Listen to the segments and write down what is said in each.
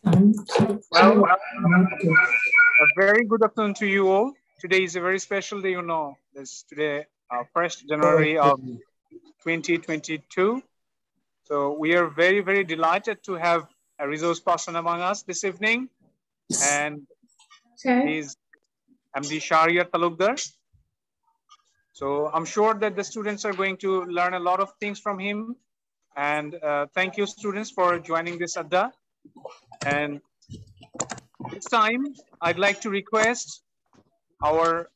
Well, a very good afternoon to you all. Today is a very special day, you know. This today, 1st January of 2022. So we are very, very delighted to have a resource person among us this evening. And he's MD Shahrear Talukder. So I'm sure that the students are going to learn a lot of things from him. And thank you, students, for joining this ADDA. And this time, I'd like to request our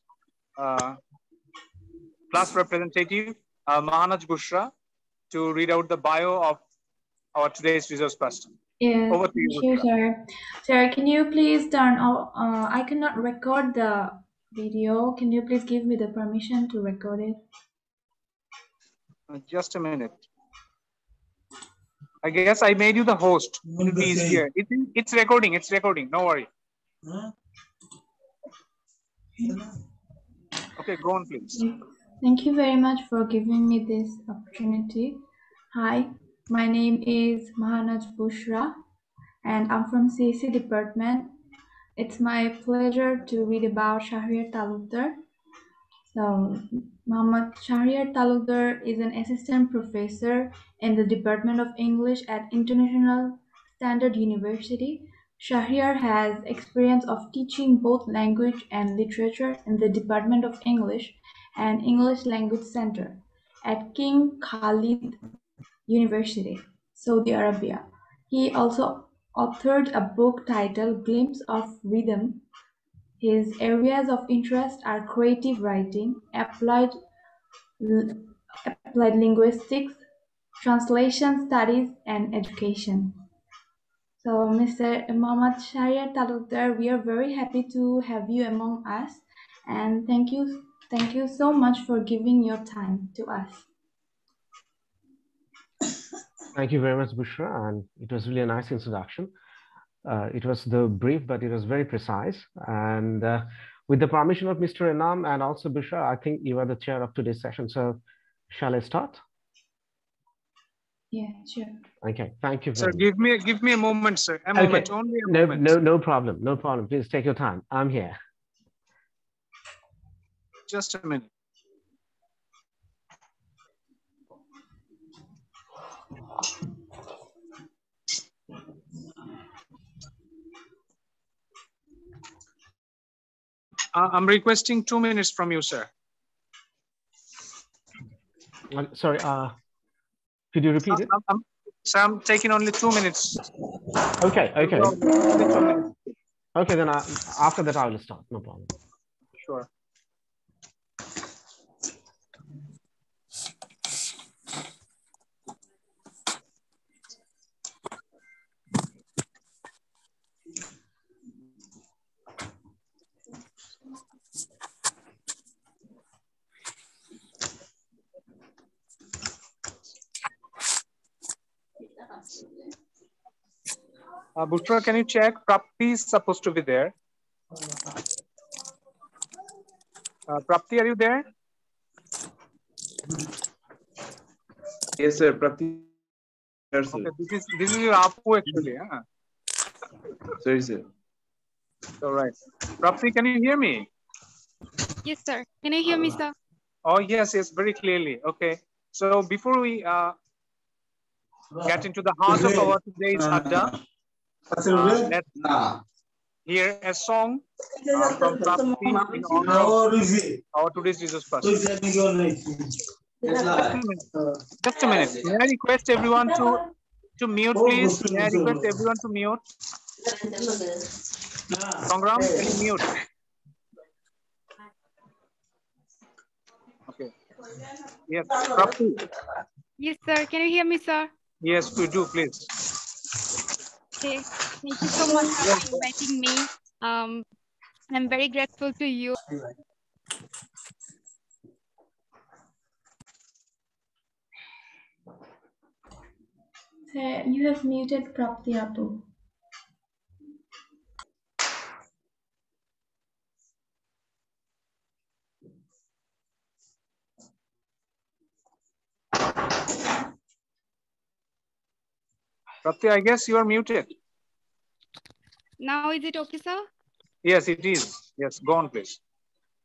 class representative, Mahanaj Bushra, to read out the bio of our today's resource person. Yes, Over to you, sure, Bushra. sir. Sir, can you please turn off? I cannot record the video. Can you please give me the permission to record it? Just a minute. I guess I made you the host. It'll be easier. It's recording. It's recording. No worry. Okay, go on, please. Thank you very much for giving me this opportunity. Hi, my name is Mahanaj Bushra, and I'm from CSE department. It's my pleasure to read about Shahrear Talukder. So, Shahrear Talukder is an assistant professor in the Department of English at International Standard University. Shahrear has experience of teaching both language and literature in the Department of English and English Language Center at King Khalid University, Saudi Arabia. He also authored a book titled Glimpse of Rhythm. His areas of interest are creative writing, applied linguistics, translation studies, and education. So, Mr. Mohammad Shahrear Talukder, we are very happy to have you among us, and thank you so much for giving your time to us. Thank you very much, Bushra, and it was really a nice introduction. It was the brief, but it was very precise. And with the permission of Mr. Anam and also Bushra, I think you are the chair of today's session. So shall I start? Yeah, sure. Okay, thank you. Sir, give me a moment, sir. A moment, only a moment. No problem. No problem. Please take your time. I'm here. Just a minute. I'm requesting 2 minutes from you, sir. Sorry, could you repeat it? Sir, I'm taking only 2 minutes. Okay. Only 2 minutes. Okay, then after that I will start. No problem. Sure. Bushra, can you check? Prapti is supposed to be there. Prapti, are you there? Yes, sir. Prapti. Okay, this is your Apu actually. Huh? Sorry, sir. All right. Prapti, can you hear me? Yes, sir. Can you hear me, sir? Oh, yes, very clearly. Okay. So before we get into the heart of our today's ADDA, let's hear a song from Prapti in honor of our today's resource person. Just a minute. May I request everyone to mute, please? May I request everyone to mute? Sangram, can you mute? Okay. Yes, Prapti. Yes, sir. Can you hear me, sir? Yes, we do, please. Okay. Thank you so much for inviting me. I'm very grateful to you. Sir, you have muted Prapti Apu. Prapti, I guess you are muted. Now is it okay, sir? Yes, it is. Yes, go on, please.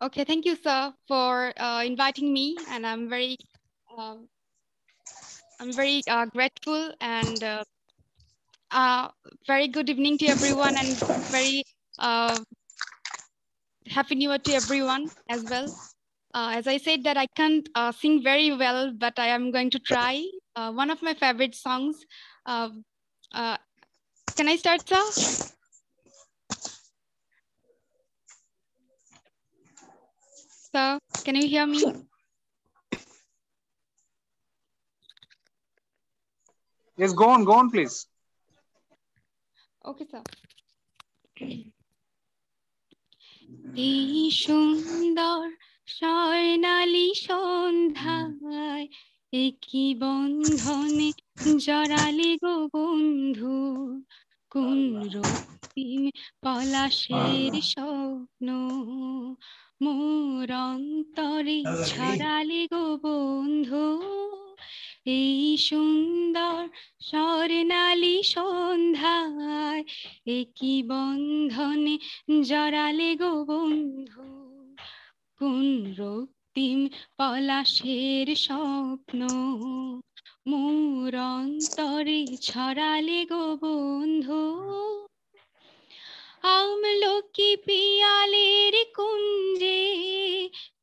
Okay, thank you, sir, for inviting me, and I'm very grateful, and very good evening to everyone, and very happy New Year to everyone as well. As I said that I can't sing very well, but I am going to try. One of my favorite songs. Can I start, sir? Sir, can you hear me? Yes, go on, please. Okay, sir. এই সুন্দর স্বর্ণালী সন্ধ্যায় একই বন্ধনে জড়ালে গো বন্ধু কোন রক্তিম পলাশের স্বপ্ন মোর অন্তরে ছড়ালে গো বন্ধু এই সুন্দর স্বর্ণালী সন্ধ্যায় একই বন্ধনে জড়ালে গো বন্ধু কোন রক্তিম পলাশের স্বপ্ন মোর অন্তরে ছড়ালে গো বন্ধু আমলকি পিয়ালের কুঞ্জে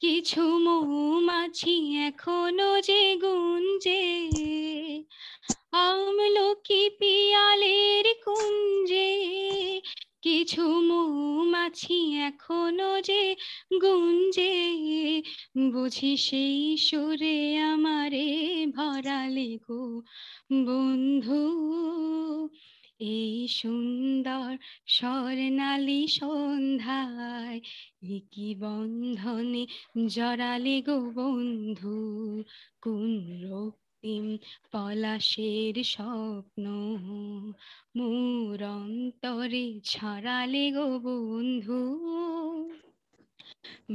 কিছু মৌমাছি এখনো যে গুঞ্জে আমলকি পিয়ালের কুঞ্জে কিছু মৌমাছি এখনো যে গুঞ্জে বুঝি সেই সুরে আমারে ভরালে গো বন্ধু এই সুন্দর স্বর্ণালী সন্ধ্যায় একই বন্ধনে জড়ালে গো বন্ধু কোন রক্তিম পলাশের স্বপ্ন মোর অন্তরে ছড়ালে গো বন্ধু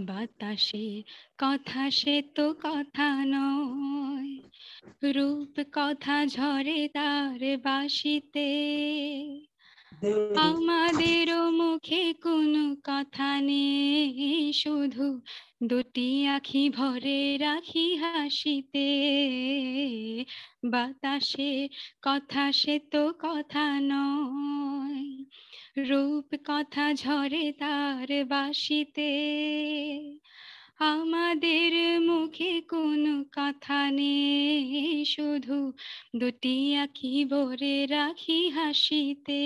বাতাসে কথা সে তো কথা নয় রূপ কথা ঝরে তার বাসিতে আমাদেরও মুখে কোনো কথা নেই শুধু দুটি আখি ভরে রাখি হাসিতে বাতাসে কথা সে তো কথা নয় রূপ কথা ঝরে তার বাসিতে আমাদের মুখে কোনো কথা নেই শুধু দুটি আখি ভরে রাখি হাসিতে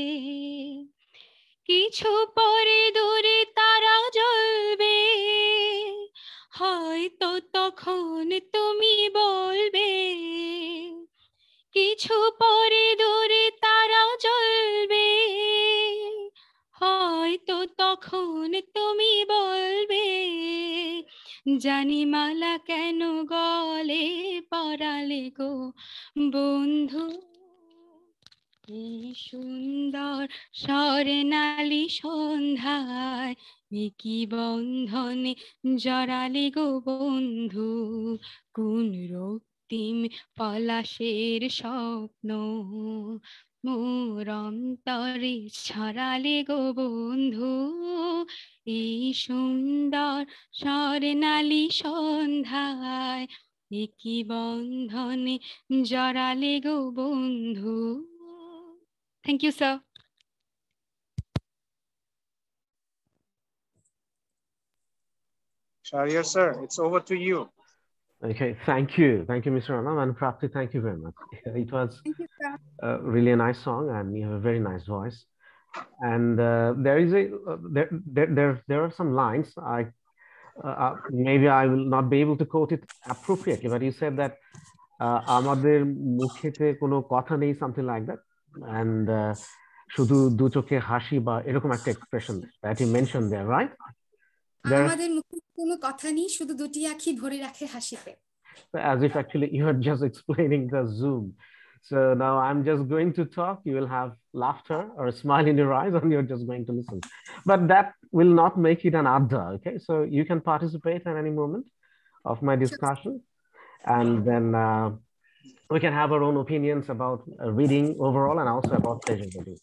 কিছু পরে দূরে তারা জ্বলবে হয়তো তখন তুমি বলবে কিছু পরে দূরে তারা জ্বলবে হয়তো তখন তুমি বলবে জানি মালা কেন গলে পরালে গো বন্ধু এই সুন্দর স্বর্ণালী সন্ধ্যায় একই বন্ধনে জড়ালে গো বন্ধু কোন রক্তিম পলাশের স্বপ্ন মোর অন্তরে ছড়ালে গো বন্ধু এই সুন্দর স্বর্ণালী সন্ধ্যায় একই বন্ধনে জড়ালে গো বন্ধু Thank you, sir. Shahrear sir, it's over to you. Okay, thank you, Mr. Anam, and Prapti, thank you very much. It was really a nice song, and you have a very nice voice. And there is a there are some lines maybe I will not be able to quote it appropriately, but you said that আমাদের মুখেতে কোনো কথা নেই, something like that, and শুধু দু চোখে হাসি বা এরকম একটা expression that you mentioned there, right? আমাদের মুখে কোনো কথা নেই শুধু দুটি আঁখি ভরে রাখে হাসিতে. As if actually you are just explaining the Zoom. So now I'm just going to talk, you will have laughter or a smile in your eyes, and you're just going to listen. But that will not make it an ADDA, okay? So you can participate at any moment of my discussion. And then we can have our own opinions about reading overall and also about pleasure reading.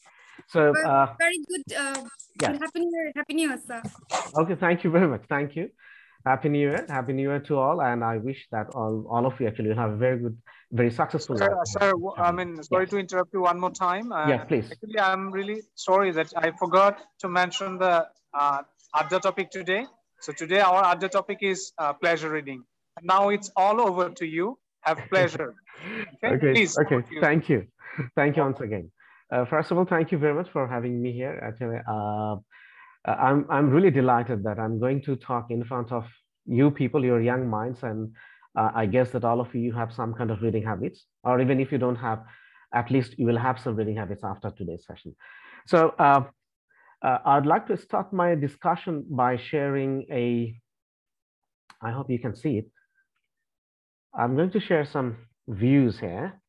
So very good. yes. Happy New Year, sir. Okay, thank you very much. Thank you. Happy New Year. Happy New Year to all. And I wish that all of you actually will have a very good, very successful life. Sir, I mean, sorry to interrupt you one more time. Yes, please. Actually, I'm really sorry that I forgot to mention the ADDA topic today. So today our ADDA topic is pleasure reading. Now it's all over to you. Have pleasure. Okay, okay. Please. Okay. Thank you. Thank you once again. First of all, thank you very much for having me here. Actually, I'm really delighted that I'm going to talk in front of you people, your young minds, and I guess that all of you have some kind of reading habits, or even if you don't have, at least you will have some reading habits after today's session. So I'd like to start my discussion by sharing I hope you can see it. I'm going to share some views here.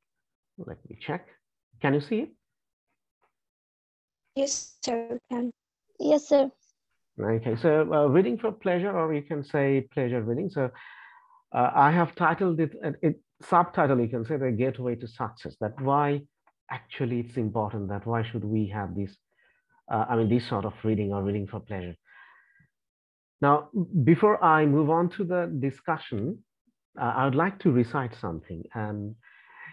Let me check. Can you see it? Yes, sir. Can. Yes, sir. Okay, so reading for pleasure, or you can say pleasure reading. So I have titled it, subtitle, you can say, the gateway to success. That why actually it's important, that why should we have this, this sort of reading or reading for pleasure. Now, before I move on to the discussion, I would like to recite something. And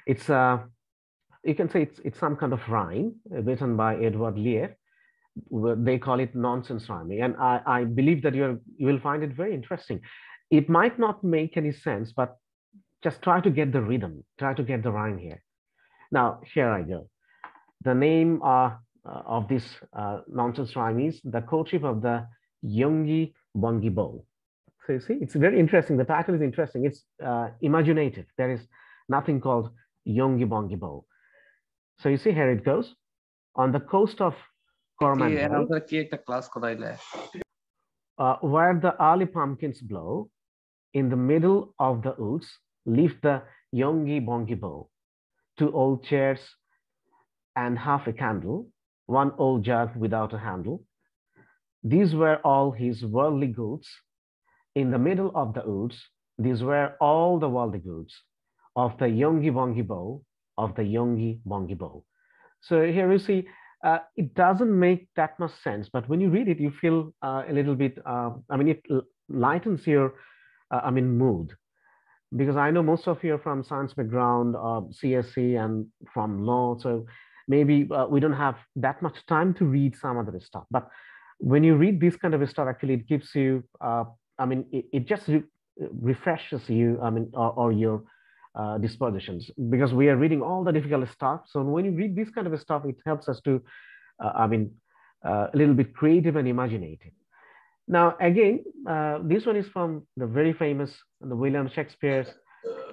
it's, you can say it's some kind of rhyme written by Edward Lear. They call it nonsense rhyming, and I believe that you will find it very interesting. It might not make any sense, but just try to get the rhythm, try to get the rhyme here. Now, here I go. The name of this nonsense rhyme is The Courtship of the Yonggi Bongi Bow. So you see, it's very interesting. The title is interesting. It's imaginative. There is nothing called Yonggi Bongi Bow. So you see, here it goes. On the coast of Coromandel, where the early pumpkins blow, in the middle of the woods, lived the Yonggi Bongi Bow. 2 old chairs and half a candle, 1 old jug without a handle. These were all his worldly goods. In the middle of the woods, these were all the worldly goods of the Yonggi Bongi Bow, of the Yonggi Bongi Bow. So here you see, it doesn't make that much sense, but when you read it, you feel a little bit, it lightens your, mood. Because I know most of you are from science background, CSC, and from law, so maybe we don't have that much time to read some other stuff. But when you read this kind of stuff, actually, it gives you, it just refreshes you, or your dispositions, because we are reading all the difficult stuff. So when you read this kind of stuff, it helps us to, a little bit creative and imaginative. Now, again, this one is from the very famous William Shakespeare's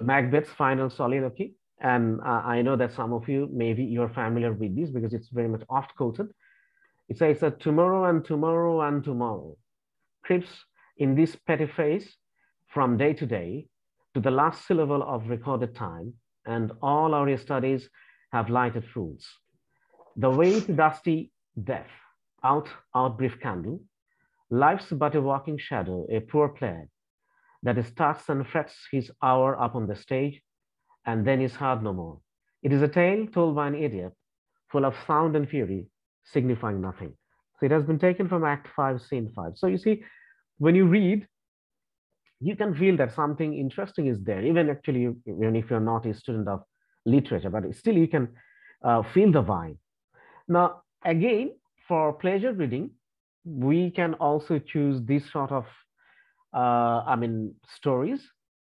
Macbeth's final soliloquy. And I know that some of you, maybe you're familiar with this because it's very much oft quoted. It says that tomorrow and tomorrow and tomorrow creeps in this petty face from day to day to the last syllable of recorded time, and all our studies have lighted fools. The way to dusty death, out brief candle, life's but a walking shadow, a poor player, that starts and frets his hour upon the stage, and then is heard no more. It is a tale told by an idiot, full of sound and fury, signifying nothing. So it has been taken from Act 5, Scene 5. So you see, when you read, you can feel that something interesting is there, even actually, even if you're not a student of literature, but still you can feel the vibe. Now, again, for pleasure reading, we can also choose this sort of, stories.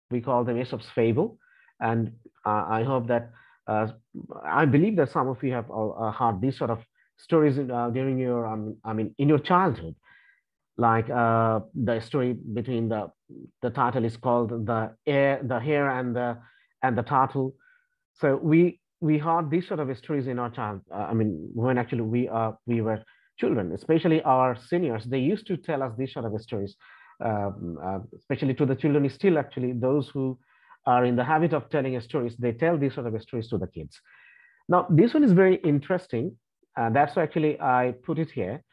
We call them Aesop's Fable. And I hope that, I believe that some of you have heard these sort of stories during your, in your childhood. Like the story between the title is called the hare and the turtle. So we heard these sort of stories in our child. When actually we were children, especially our seniors, they used to tell us these sort of stories, especially to the children. Still, actually, those who are in the habit of telling stories, they tell these sort of stories to the kids. Now, this one is very interesting. That's why actually I put it here.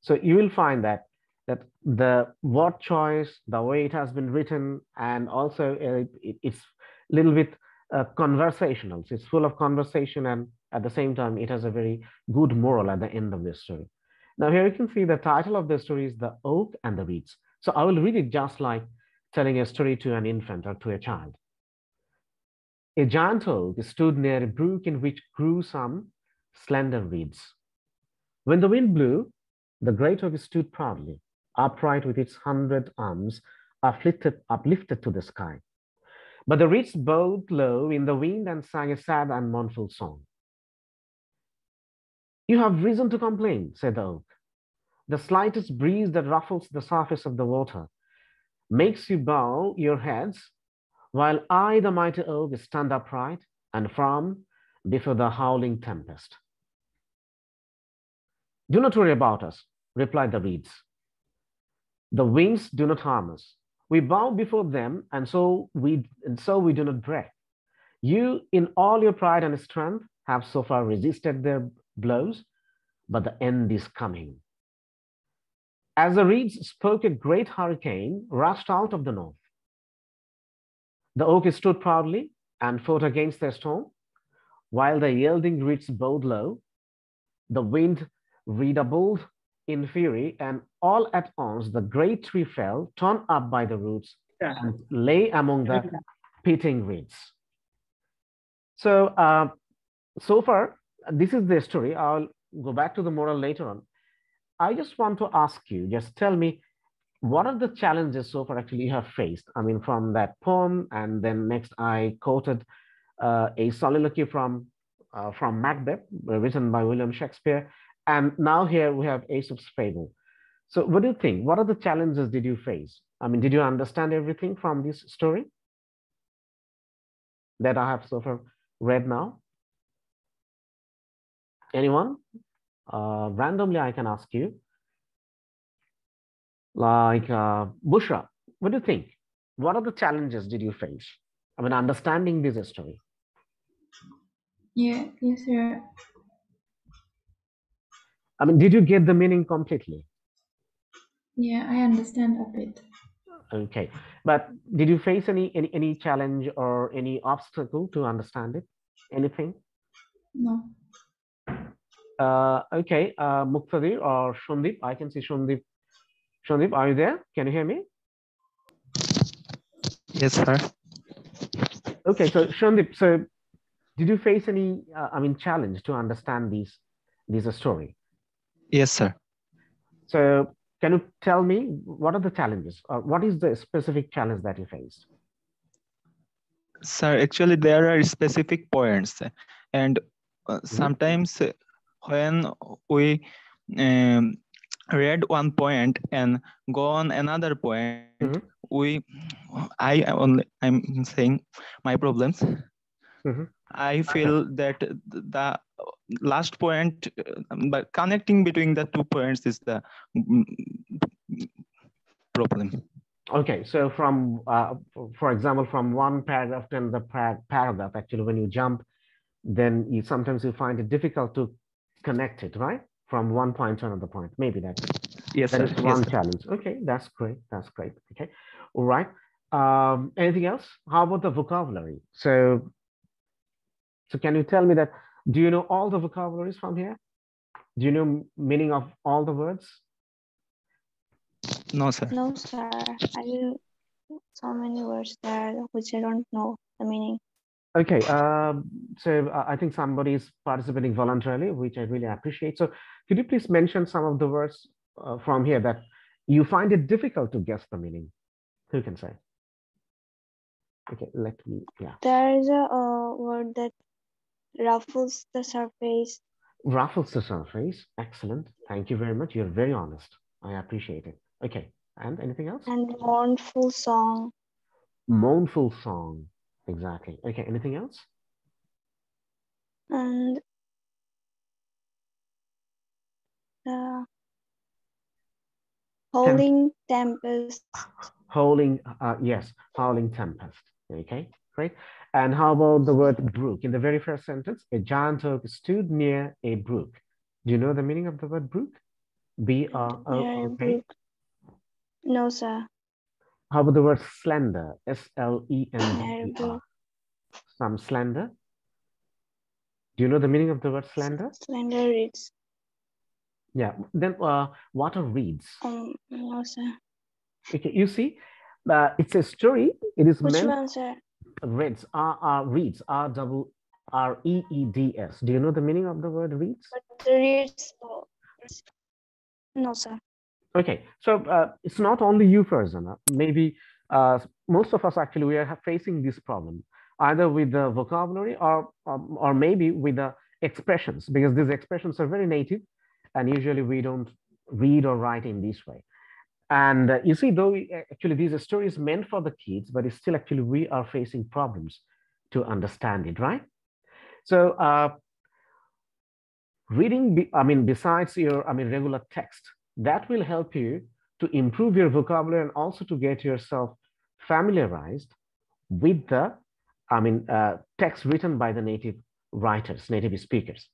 So you will find that the word choice, the way it has been written, and also it's a little bit conversational. So it's full of conversation, and at the same time, it has a very good moral at the end of the story. Now, here you can see the title of the story is The Oak and the Reeds. So I will read it just like telling a story to an infant or to a child. A giant oak stood near a brook in which grew some slender reeds. When the wind blew, the great oak stood proudly, upright with its 100 arms uplifted to the sky. But the reeds bowed low in the wind and sang a sad and mournful song. You have reason to complain, said the oak. The slightest breeze that ruffles the surface of the water makes you bow your heads, while I, the mighty oak, stand upright and firm before the howling tempest. Do not worry about us, replied the reeds. The winds do not harm us. We bow before them, and so we do not break. You, in all your pride and strength, have so far resisted their blows, but the end is coming. As the reeds spoke, a great hurricane rushed out of the north. The oak stood proudly and fought against the storm, while the yielding reeds bowed low. The wind redoubled in fury, and all at once the great tree fell, torn up by the roots, and lay among the pitting reeds. So, so far, this is the story. I'll go back to the moral later on. I just want to ask you, just tell me, what are the challenges so far actually you have faced? I mean, from that poem, and then next I quoted a soliloquy from Macbeth, written by William Shakespeare. And now here we have Aesop's Fable. So what do you think? What are the challenges did you face? I mean, did you understand everything from this story that I have so far read now? Anyone? Randomly, I can ask you. Like Bushra, what do you think? What are the challenges did you face? I mean, understanding this story. Yeah, yes, sir. I mean, did you get the meaning completely? Yeah, I understand a bit. Okay, but did you face any challenge or any obstacle to understand it? Anything? No. Okay, Muqtadir or Shundip, I can see Shundip. Shundip, are you there? Can you hear me? Yes, sir. Okay, so Shundip, so did you face any, I mean, challenge to understand this story? Yes, sir. So can you tell me what are the challenges, or what is the specific challenge that you faced? Sir, actually there are specific points, and sometimes when we read one point and go on another point, I'm saying my problems. I feel that the last point, but connecting between the 2 points is the problem. Okay, so from, for example, from one paragraph to another paragraph, actually, when you jump, then sometimes you find it difficult to connect it, right? From one point to another point. Maybe that is one challenge. Okay, that's great. That's great. Okay, all right. Anything else? How about the vocabulary? So can you tell me that? Do you know all the vocabularies from here? Do you know meaning of all the words? No, sir. No, sir. I will so many words there which I don't know the meaning. Okay, so I think somebody is participating voluntarily, which I really appreciate. So could you please mention some of the words from here that you find it difficult to guess the meaning? Who can say? Okay, let me, yeah. There is a word that ruffles the surface. Ruffles the surface. Excellent. Thank you very much. You're very honest. I appreciate it. Okay, and anything else? And mournful song. Mournful song. Exactly. Okay, anything else? And howling tempest. Howling, yes, howling tempest. Okay, great. And how about the word brook? In the very first sentence, a giant oak stood near a brook. Do you know the meaning of the word brook? B-R-O-O-K? No, sir. How about the word slender? S-L-E-N-D-E-R. Some slender. Do you know the meaning of the word slender? Slender reeds. Yeah. Then what are reeds? No, sir. Okay, you see, it's a story. It is Which meant. one, sir? Reeds. Reeds. R-E-E-D-S. Do you know the meaning of the word reeds? But the reeds. No, sir. Okay, so it's not only you, Farzana. Maybe most of us actually we are facing this problem either with the vocabulary or maybe with the expressions, because these expressions are very native and usually we don't read or write in this way. And you see, though actually these stories meant for the kids, but it's still actually we are facing problems to understand it, right? So reading, besides your, regular text, that will help you to improve your vocabulary and also to get yourself familiarized with the, text written by the native writers, native speakers.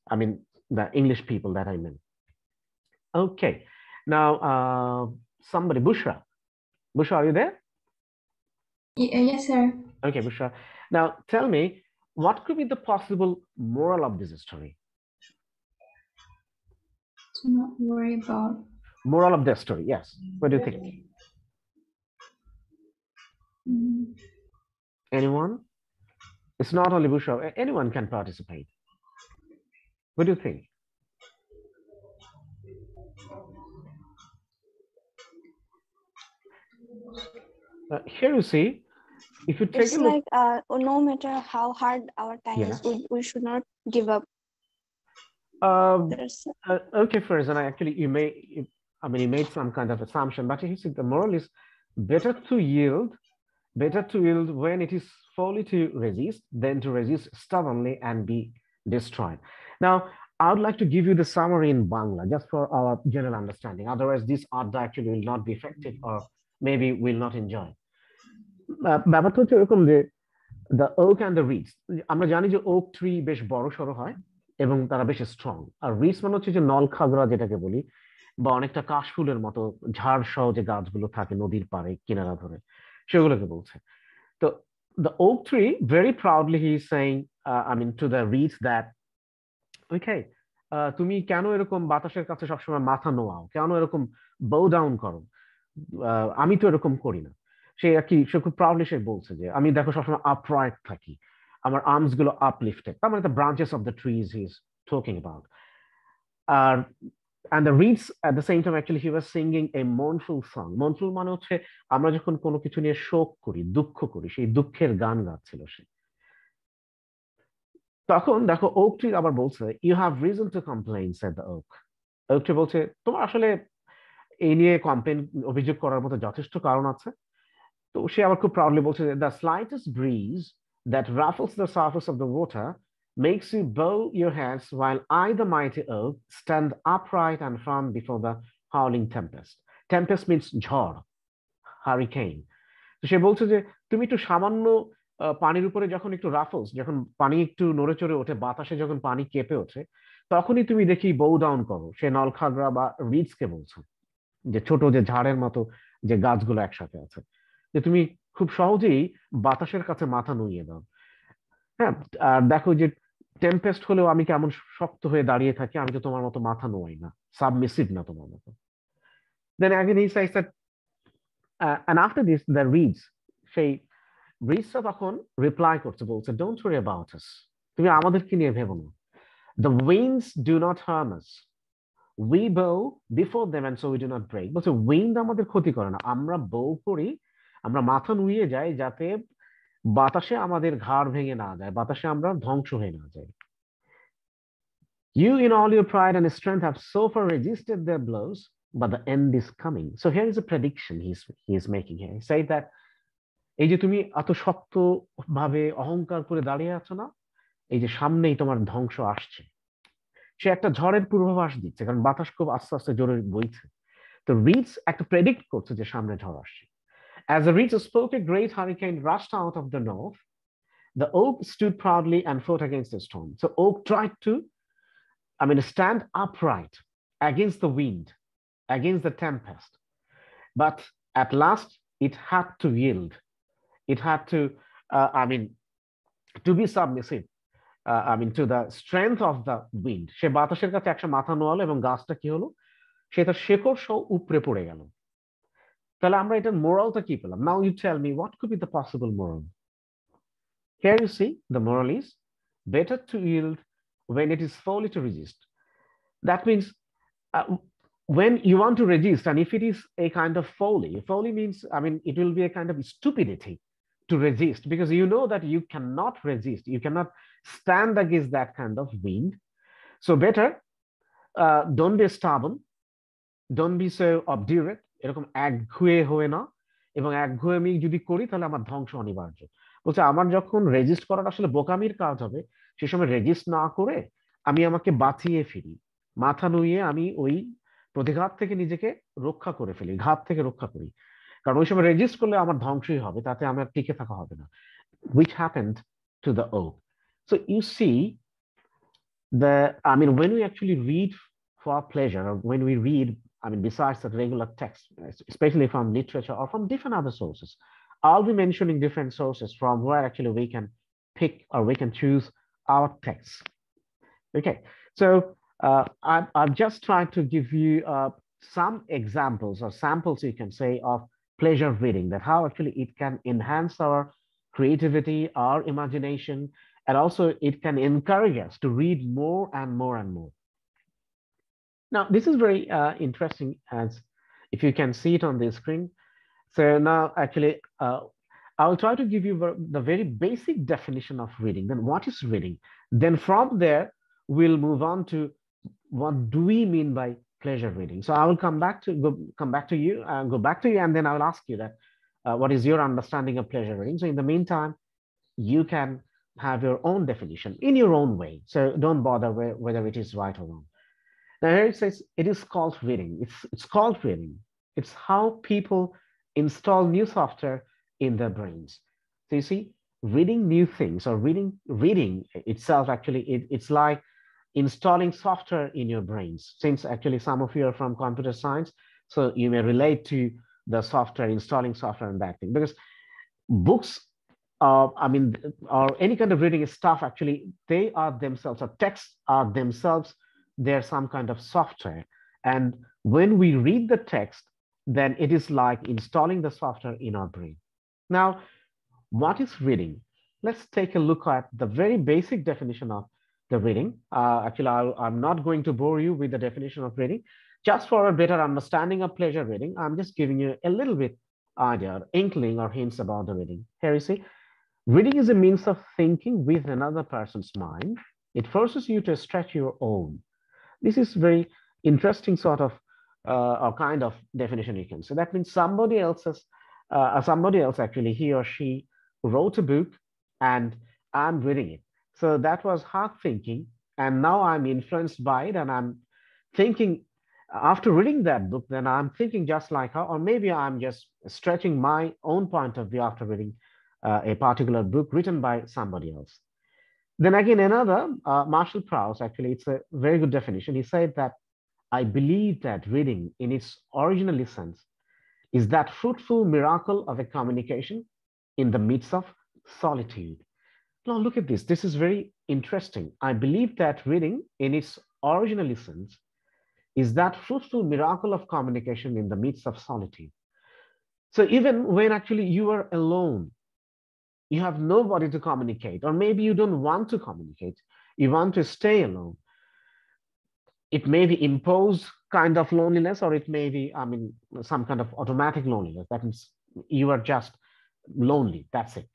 The English people that I mean. Okay, now somebody, Bushra. Bushra, are you there? Yes, sir. Okay, Bushra. Now tell me, what could be the possible moral of this story? To not worry about. Moral of the story, yes. What do you think? Anyone? It's not only Bushra, anyone can participate. What do you think? Here you see, if you take it's like no matter how hard our time is, we should not give up. Okay, first, and actually you made some kind of assumption, but you see the moral is better to yield when it is folly to resist than to resist stubbornly and be destroyed. Now, I would like to give you the summary in Bangla just for our general understanding. Otherwise, this ADDA actually will not be effective or maybe will not enjoy. ব্যাপারটা হচ্ছে এরকম যে the oak and the reeds, আমরা জানি যে oak tree বেশ বড় সড়ো হয় এবং তারা বেশ স্ট্রং, আর reeds মানে হচ্ছে যে নলখাগড়া যেটাকে বলি, বা অনেকটা কাশফুলের মতো ঝাড় সহ যে গাছগুলো থাকে নদীর পাড়ে কিনারা ধরে, সেগুলোকে বলছে। তো the oak tree very proudly he is saying to the reeds that okay, তুমি কেন এরকম বাতাসের কাছে সবসময় মাথা নোয়াও, কেন এরকম bow down করো, আমি তো এরকম করি না। সে খুব প্রাউডলি সে বলছে যে আমি দেখো সবসময় আপরাইট থাকি, আমার আর্মস গুলো আপলিফটেড, তার মানে the branches of the trees he is talking about. And the reeds at the same time actually he was singing a mournful song. Mournful মানে হচ্ছে আমরা যখন কোনো কিছু নিয়ে শোক করি, দুঃখ করি, সেই দুঃখের গান গাচ্ছিল সে। তখন দেখো ওক ট্রি আবার বলছে you have reason to complain, said the oak. Oak tree বলছে তোমার আসলে এই নিয়ে কমপ্লেন অভিযোগ করার মতো যথেষ্ট কারণ আছে। তো সে আবার খুব প্রাউডলি বলছে যে the slightest breeze that ruffles the surface of the water makes you bow your heads while I, the mighty oak, stand upright and firm before the howling tempest. Tempest means ঝড়, hurricane. তো সে বলছে যে তুমি একটু সামান্য পানির উপরে যখন একটু রাফলস, যখন পানি একটু নড়ে চড়ে ওঠে, বাতাসে যখন পানি কেঁপে ওঠে, তখনই তুমি দেখি bow down করো। সে নলখাগড়া বা রিডস কে বলছে, যে ছোট যে ঝাড়ের মতো যে গাছগুলো একসাথে আছে, যে তুমি খুব সহজেই বাতাসের কাছে মাথা নুইয়ে দাও। হ্যাঁ, আর দেখো যে টেম্পেস্ট হলেও আমি কেমন শক্ত হয়ে দাঁড়িয়ে থাকি, আমি তো তোমার মতো মাথা নোয়াই না, সাবমিসিভ না তোমার মতো। Then again he says that and after this the reeds, সেই রিডসটা তখন রিপ্লাই করছে, বলছে don't worry about us, তুমি আমাদেরকে নিয়ে ভেবো না, the winds do not harm us, we bow before them and so we do not break. বলছে উইন্ড আমাদের ক্ষতি করে না, আমরা bow করি, আমরা মাথা নুইয়ে যাই যাতে বাতাসে আমাদের ঘাড় ভেঙে না যায়, বাতাসে আমরা ধ্বংস হয়ে না যাই। You in all your pride and strength have so far resisted their blows, but the end is coming. So here is a prediction he is making here. He says that এই যে তুমি এত শক্ত ভাবে অহংকার করে দাঁড়িয়ে আছো না, এই যে সামনেই তোমার ধ্বংস আসছে। সে একটা ঝড়ের পূর্বাভাস দিচ্ছে, কারণ বাতাস খুব আস্তে আস্তে জোরে বইছে। তো রিডস একটা প্রেডিক্ট করছে যে সামনে ঝড় আসছে। As the reeds spoke, a great hurricane rushed out of the north. The oak stood proudly and fought against the storm. So oak tried to, stand upright against the wind, against the tempest. But at last, it had to yield. It had to, to be submissive, I mean, to the strength of the wind. সে বাতাসের কাছে একশো মাথা নোয়ালো এবং গাছটা কি হলো, সে তার শেকড় সহ উপড়ে পড়ে গেল। তাহলে আমরা এটার মোরালটা কি পেলাম? Now you tell me what could be the possible moral. Here you see the moral is better to yield when it is folly to resist. That means when you want to resist, and if it is a kind of folly means, I mean, it will be a kind of stupidity to resist, because you know that you cannot resist, you cannot stand against that kind of wind. So better don't be stubborn, don't be so obdurate, এরকম একঘুয়ে হয়ে না, এবং একঘুয়েমি যদি করি তাহলে আমার ধ্বংস অনিবার্য। বলছে আমার যখন রেজিস্ট করাটা আসলে বোকামির কাজ হবে, সে সময় রেজিস্ট না করে আমি আমাকে বাঁচিয়ে ফিরি, মাথা নুইয়ে আমি ওই প্রতিঘাত থেকে নিজেকে রক্ষা করে ফেলি, ঘাত থেকে রক্ষা করি, কারণ ওই সময় রেজিস্ট করলে আমার ধ্বংসই হবে, তাতে আমার টিকে থাকা হবে না, which happened to the oak. So you see, I mean, when we actually read for pleasure, or when we read, I mean, besides the regular text, especially from literature or from different other sources, I'll be mentioning different sources from where actually we can pick or we can choose our texts. Okay, so I've just tried to give you some examples or samples, you can say, of pleasure reading, that how actually it can enhance our creativity, our imagination, and also it can encourage us to read more and more and more. Now, this is very interesting, as if you can see it on the screen. So now actually, I'll try to give you the very basic definition of reading. Then what is reading? Then from there, we'll move on to what do we mean by pleasure reading. So I will come back to you, and then I will ask you that what is your understanding of pleasure reading. So in the meantime, you can have your own definition in your own way. So don't bother whether it is right or wrong. Now here it says it is called reading. It's called reading. It's how people install new software in their brains. So you see, reading new things, or reading itself, actually it's like installing software in your brains. Since actually some of you are from computer science, so you may relate to the software, installing software and that thing, because books, I mean, or any kind of reading stuff, actually they are themselves, or texts are themselves, they're some kind of software. And when we read the text, then it is like installing the software in our brain. Now, what is reading? Let's take a look at the very basic definition of the reading. Actually, I'm not going to bore you with the definition of reading. Just for a better understanding of pleasure reading, I'm just giving you a little bit idea, or inkling or hints about the reading. Here you see, reading is a means of thinking with another person's mind. It forces you to stretch your own. This is very interesting sort of or kind of definition you can say. That means somebody else actually, he or she wrote a book and I'm reading it. So that was her thinking, and now I'm influenced by it, and I'm thinking after reading that book, then I'm thinking just like her, or maybe I'm just stretching my own point of view after reading a particular book written by somebody else. Then again, another, Marshall Prowse, actually, it's a very good definition. He said that I believe that reading in its original sense is that fruitful miracle of a communication in the midst of solitude. Now look at this. This is very interesting. I believe that reading in its original sense is that fruitful miracle of communication in the midst of solitude. So even when actually you are alone, you have nobody to communicate, or maybe you don't want to communicate, you want to stay alone. It may be imposed kind of loneliness, or it may be, I mean, some kind of automatic loneliness. That means you are just lonely, that's it.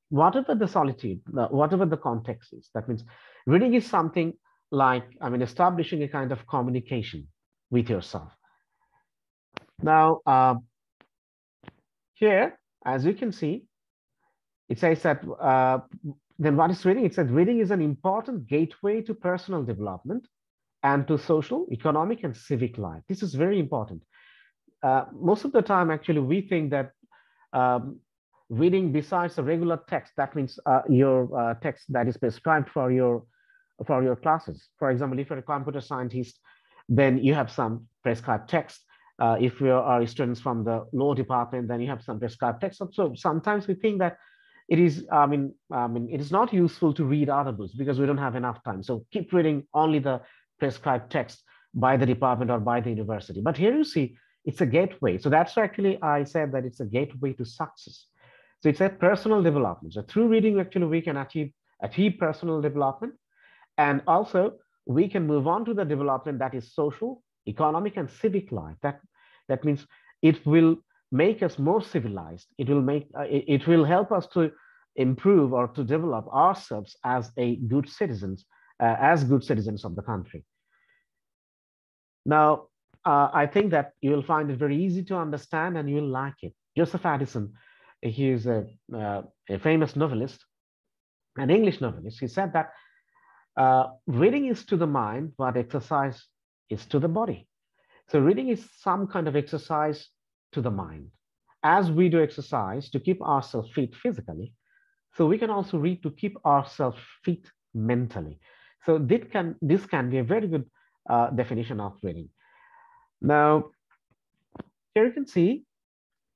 Whatever the solitude, whatever the context is, that means reading is something like, I mean, establishing a kind of communication with yourself. Now, here, as you can see, it says that, then what is reading? It says reading is an important gateway to personal development and to social, economic, and civic life. This is very important. Most of the time, actually, we think that reading besides the regular text, that means your text that is prescribed for your classes. For example, if you're a computer scientist, then you have some prescribed text. If you are students from the law department, then you have some prescribed text. So sometimes we think that it is, it is not useful to read other books because we don't have enough time. So keep reading only the prescribed text by the department or by the university. But here you see, it's a gateway. So that's why actually I said that it's a gateway to success. So it's a personal development. So through reading, actually, we can achieve personal development. And also we can move on to the development that is social, economic, and civic life. That means it will make us more civilized. It will help us to improve or to develop ourselves as good citizens of the country. Now, I think that you will find it very easy to understand and you will like it. Joseph Addison, he is a famous novelist, an English novelist. He said that reading is to the mind what exercise is to the body. So reading is some kind of exercise to the mind. As we do exercise to keep ourselves fit physically, so we can also read to keep ourselves fit mentally. So this can be a very good definition of reading. Now, here you can see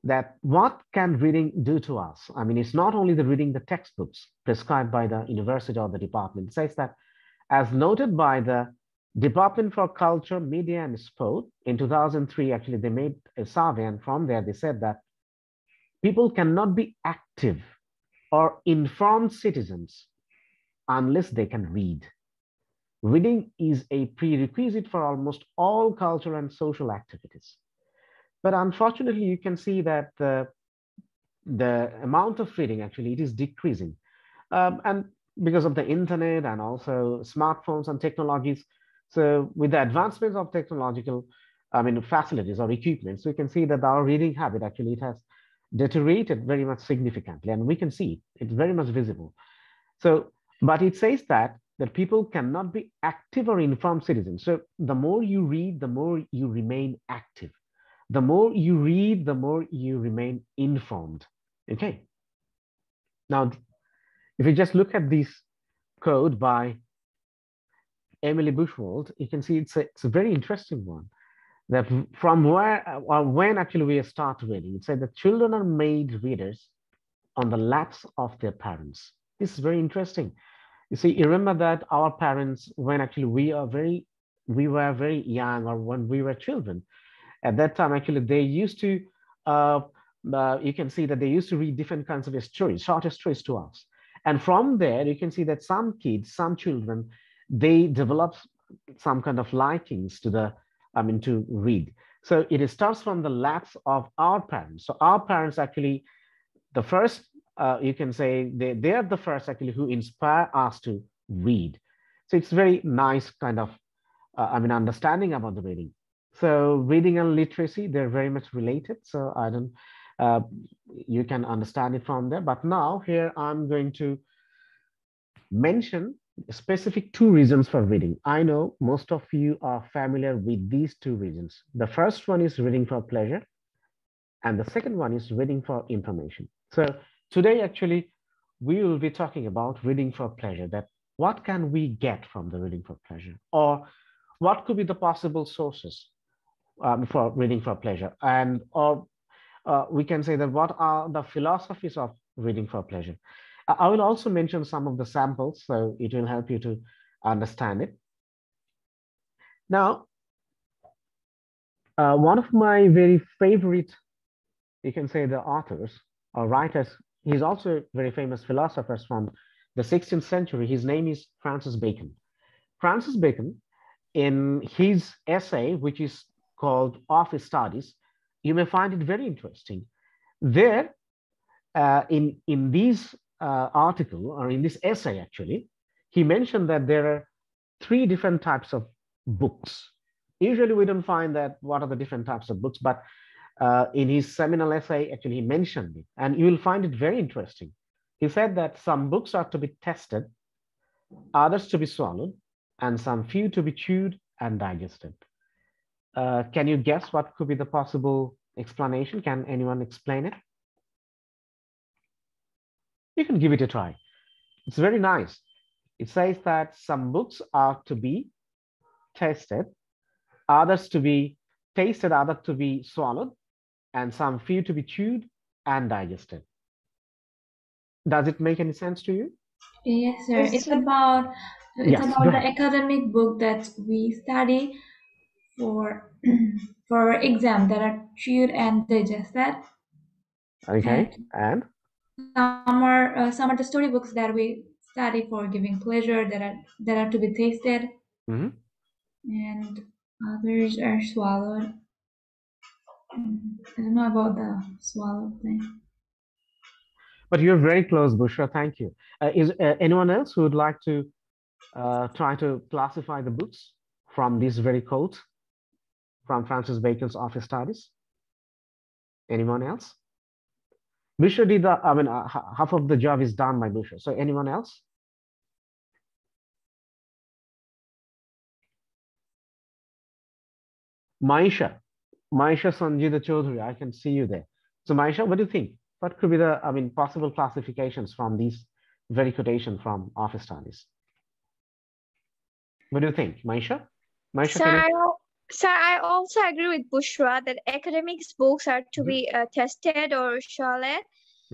that what can reading do to us? I mean, it's not only the reading the textbooks prescribed by the university or the department. It says that, as noted by the Department for Culture, Media, and Sport in 2003, actually, they made a survey, and from there they said that people cannot be active or informed citizens unless they can read. Reading is a prerequisite for almost all cultural and social activities. But unfortunately, you can see that the amount of reading, actually, it is decreasing. And because of the internet and also smartphones and technologies. So with the advancements of technological, facilities or equipment, so you can see that our reading habit, actually, it has deteriorated very much significantly, and we can see it. It's very much visible. So, but it says that people cannot be active or informed citizens. So the more you read, the more you remain active. The more you read, the more you remain informed. Okay. Now, if you just look at this quote by Emily Bushwald, you can see it's a very interesting one. That from where or when actually we start reading, it said that children are made readers on the laps of their parents. This is very interesting. You see, you remember that our parents, when actually we were very young, or when we were children, at that time, actually, they used to, you can see that they used to read different kinds of stories, shorter stories to us. And from there, you can see that some kids, some children, they develop some kind of likings to read. So it starts from the laps of our parents. So our parents actually, the first, you can say they are the first actually who inspire us to read. So it's very nice kind of, understanding about the reading. So reading and literacy, they're very much related. So you can understand it from there. But now here I'm going to mention specific 2 reasons for reading. I know most of you are familiar with these 2 reasons. The first one is reading for pleasure, and the second one is reading for information. So today, actually, we will be talking about reading for pleasure, that what can we get from the reading for pleasure, or what could be the possible sources for reading for pleasure, and or we can say that what are the philosophies of reading for pleasure. I will also mention some of the samples, so it will help you to understand it. Now, one of my very favorite, you can say, the authors or writers, he's also a very famous philosopher from the 16th century. His name is Francis Bacon. Francis Bacon, in his essay, which is called Of Studies, you may find it very interesting. There, in this article, or in this essay, actually, he mentioned that there are 3 different types of books. Usually we don't find that what are the different types of books, but in his seminal essay, actually, he mentioned it, and you will find it very interesting. He said that some books are to be tested, others to be swallowed, and some few to be chewed and digested. Can you guess what could be the possible explanation? Can anyone explain it? You can give it a try. It's very nice. It says that some books are to be tested, others to be tasted, others to be swallowed, and some few to be chewed and digested. Does it make any sense to you? Yes, sir. It's about the academic book that we study for for exam that are chewed and digested. Okay, and some are the storybooks that we study for giving pleasure that are to be tasted, and others are swallowed. I don't know about the swallowed thing. But you're very close, Bushra. Thank you. Is anyone else who would like to try to classify the books from this very quote from Francis Bacon's Office Studies? Anyone else? Bushra did the, half of the job is done by Bushra. So anyone else? Maisha Sanjita Chaudhary, I can see you there. So Maisha, what do you think? What could be the, possible classifications from these very quotation from Office Studies? What do you think, Maisha? Sir, I also agree with Bushra that academics books are to be tested or shalled.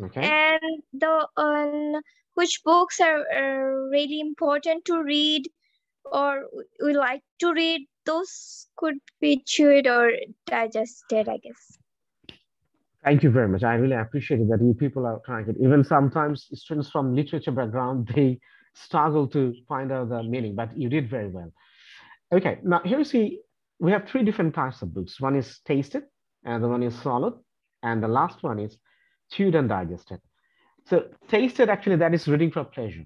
Okay. And which books are really important to read or we like to read, those could be chewed or digested, I guess. Thank you very much. I really appreciate it that you people are trying it. Even sometimes students from literature background, they struggle to find out the meaning, but you did very well. Okay, now here you see, we have three different types of books. One is tasted, and the one is swallowed, and the last one is chewed and digested. So tasted, actually, that is reading for pleasure.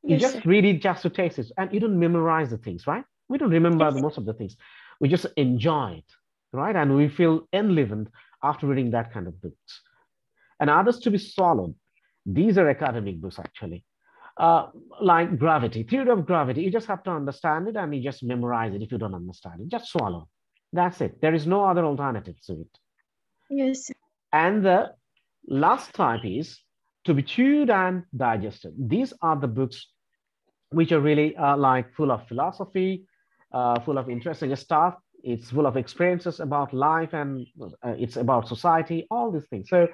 You just read it just to taste it, and you don't memorize the things, right? We don't remember most of the things. We just enjoy it, right? And we feel enlivened after reading that kind of books. And others to be swallowed. These are academic books, actually. Like gravity, theory of gravity. You just have to understand it and you just memorize it if you don't understand it. Just swallow. That's it. There is no other alternative to it. Yes. And the last type is to be chewed and digested. These are the books which are really like full of philosophy, full of interesting stuff. It's full of experiences about life and it's about society, all these things. So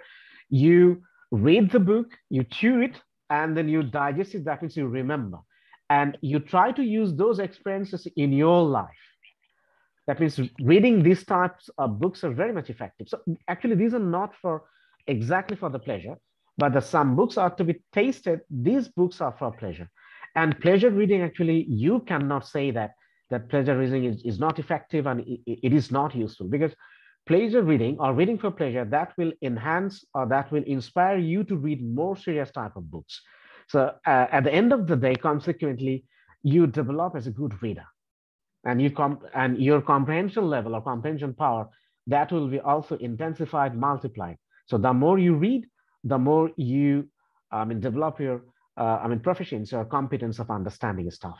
you read the book, you chew it, and then you digest it. That means you remember. And you try to use those experiences in your life. That means reading these types of books are very much effective. So actually, these are not for exactly for the pleasure, but some books are to be tasted. These books are for pleasure. And pleasure reading, actually, you cannot say that pleasure reading is not effective and it is not useful, because pleasure reading or reading for pleasure, that will enhance or that will inspire you to read more serious type of books. So at the end of the day, consequently, you develop as a good reader, and your comprehension level or comprehension power, that will be also intensified, multiplied. So the more you read, the more you develop your proficiency or competence of understanding stuff.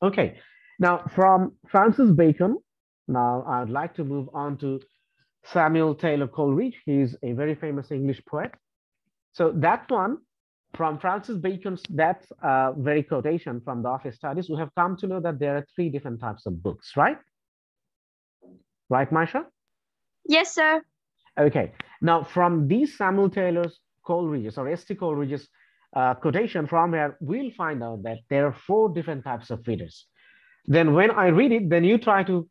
Okay, now from Francis Bacon, now I'd like to move on to Samuel Taylor Coleridge. He's a very famous English poet. So that one, from Francis Bacon's, that very quotation from the Office Studies, we have come to know that there are three different types of books, right? Right, Maisha? Yes, sir. Okay, now from these Samuel Taylor Coleridge's or S.T. Coleridge's quotation from here, we'll find out that there are four different types of readers. Then when I read it, then you try to,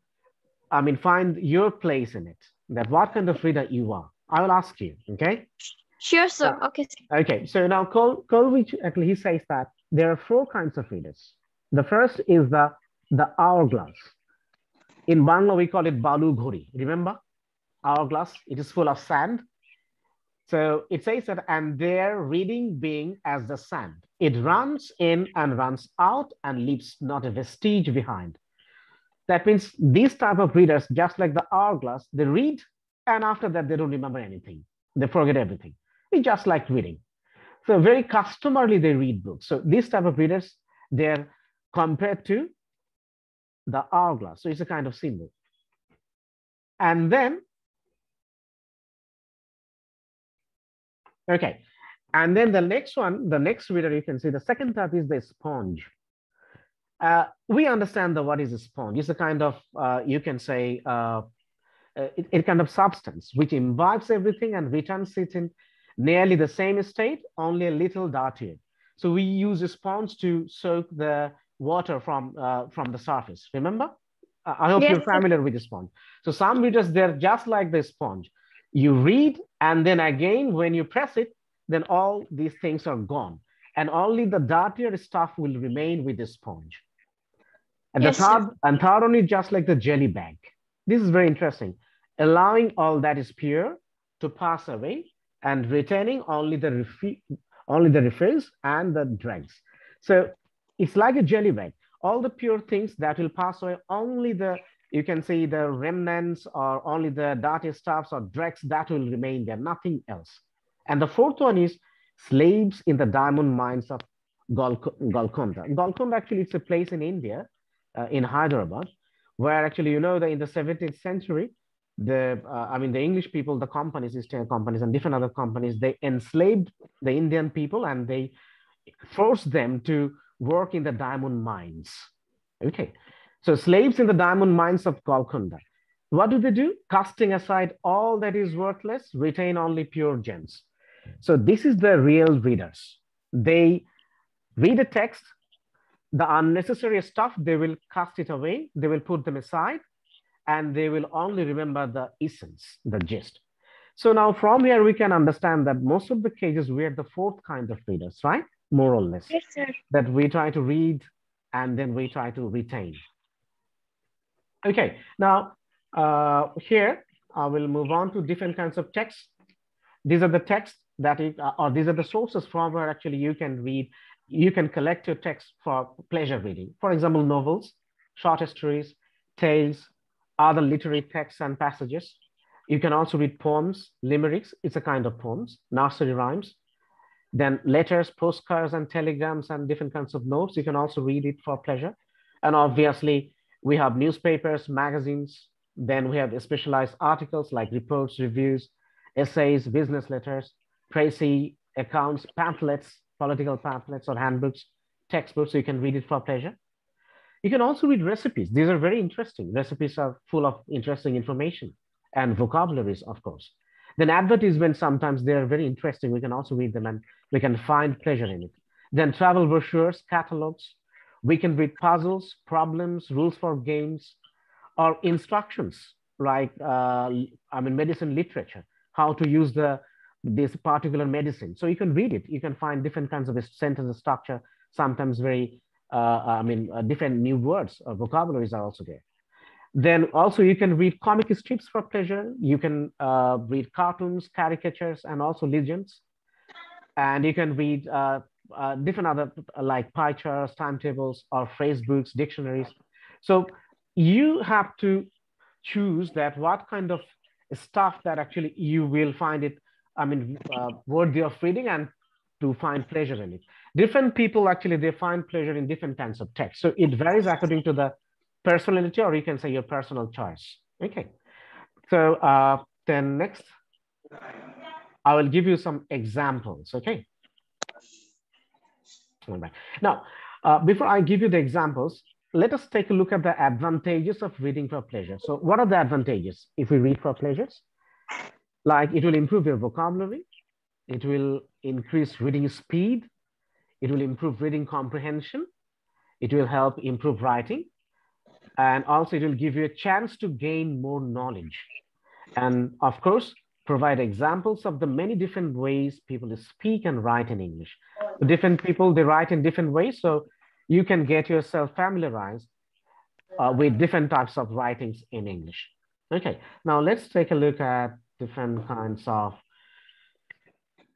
find your place in it, that what kind of reader you are. I will ask you, okay? Sure, sir. Okay. Okay, so now Coleridge, actually, he says that there are four kinds of readers. The first is the hourglass. In Bangla, we call it balu ghori. Remember? Hourglass, it is full of sand. So it says that, and their reading being as the sand, it runs in and runs out and leaves not a vestige behind. That means these type of readers, just like the hourglass, they read, and after that, they don't remember anything. They forget everything. It's just like reading. So very customarily, they read books. So these type of readers, they're compared to the hourglass. So it's a kind of symbol. And then, okay. And then the next one, the next reader, you can see the second type is the sponge. We understand what is a sponge. It's a kind of, you can say, a kind of substance which imbibes everything and returns it in Nearly the same state, only a little dirtier. So we use a sponge to soak the water from the surface. Remember? I hope Yes, you're familiar with the sponge. So some readers, they're just like the sponge. You read, and then again, when you press it, then all these things are gone. And only the dirtier stuff will remain with the sponge. And yes, the third one is just like the jelly bag. This is very interesting. Allowing all that is pure to pass away and retaining only the refuse and the dregs. So it's like a jelly bag. All the pure things that will pass away, only you can see the remnants or only the dirty stuffs or dregs that will remain there, nothing else. And the fourth one is slaves in the diamond mines of Golconda. Golconda actually it's a place in India, in Hyderabad, where actually, you know, that in the 17th century, the English people, the companies, East India companies and different other companies, they enslaved the Indian people and they forced them to work in the diamond mines. Okay, so slaves in the diamond mines of Golconda. What do? Casting aside all that is worthless, retain only pure gems. So this is the real readers. They read a text, the unnecessary stuff, they will cast it away, they will put them aside, and they will only remember the essence, the gist. So now from here, we can understand that most of the cases, we are the fourth kind of readers, right? More or less. yes, sir. That we try to read and then we try to retain. Okay, now here, I will move on to different kinds of texts. These are the texts or these are the sources from where actually you can read, you can collect your text for pleasure reading. For example, novels, short stories, tales, other literary texts and passages. You can also read poems, limericks, it's a kind of poems, nursery rhymes, then letters, postcards and telegrams and different kinds of notes. You can also read it for pleasure. And obviously we have newspapers, magazines, then we have specialized articles like reports, reviews, essays, business letters, précis, accounts, pamphlets, political pamphlets or handbooks, textbooks, so you can read it for pleasure. You can also read recipes. These are very interesting. Recipes are full of interesting information and vocabularies, of course. Then advertisements, sometimes they're very interesting. We can also read them and we can find pleasure in it. Then travel brochures, catalogs. We can read puzzles, problems, rules for games, or instructions like, medicine literature, how to use this particular medicine. So you can read it. You can find different kinds of sentence structure, sometimes very, different new words or vocabularies are also there. Then also you can read comic strips for pleasure. You can read cartoons, caricatures, and also legends. And you can read different other like pie charts, timetables, or phrase books, dictionaries. So you have to choose that what kind of stuff that actually you will find it, worthy of reading and to find pleasure in it. Different people actually, they find pleasure in different kinds of text. So it varies according to the personality, or you can say your personal choice. Okay. So then next, I will give you some examples. Okay. All right. Now, before I give you the examples, let us take a look at the advantages of reading for pleasure. So what are the advantages if we read for pleasures? Like it will improve your vocabulary. It will increase reading speed. It will improve reading comprehension. It will help improve writing. And also it will give you a chance to gain more knowledge. And of course, provide examples of the many different ways people speak and write in English. Different people, they write in different ways. So you can get yourself familiarized with different types of writings in English. Okay, now let's take a look at different kinds of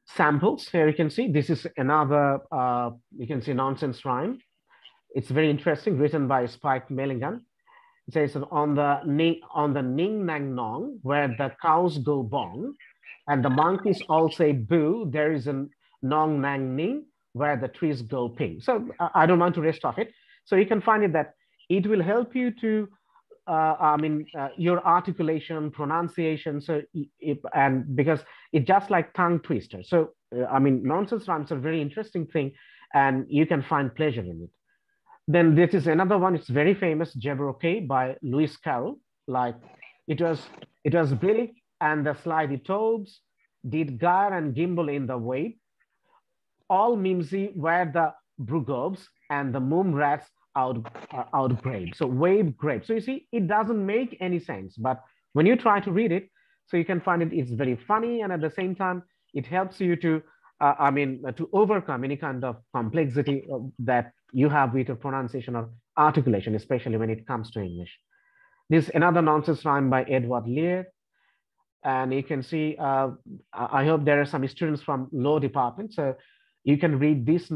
samples. Here you can see, this is another, you can see nonsense rhyme. It's very interesting, written by Spike Milligan. It says on the ning nang nong, where the cows go bong, and the monkeys all say boo, there is a nong nang ning, where the trees go ping. So I don't want to rest off it. So you can find it that it will help you to, your articulation, pronunciation. So, and because it's just like tongue twister. So, nonsense rhymes are a very interesting thing, and you can find pleasure in it. Then this is another one. It's very famous, Jabberwocky by Lewis Carroll. Like it was Billy and the Slithy Toads, did gyre and gimble in the wave. All mimsy were the brugobes and the moon rats out grape. So wave grape. So you see, it doesn't make any sense, but when you try to read it, so you can find it's very funny, and at the same time, it helps you to, to overcome any kind of complexity that you have with your pronunciation or articulation, especially when it comes to English. This is another nonsense rhyme by Edward Lear. And you can see, I hope there are some students from law department. So you can read this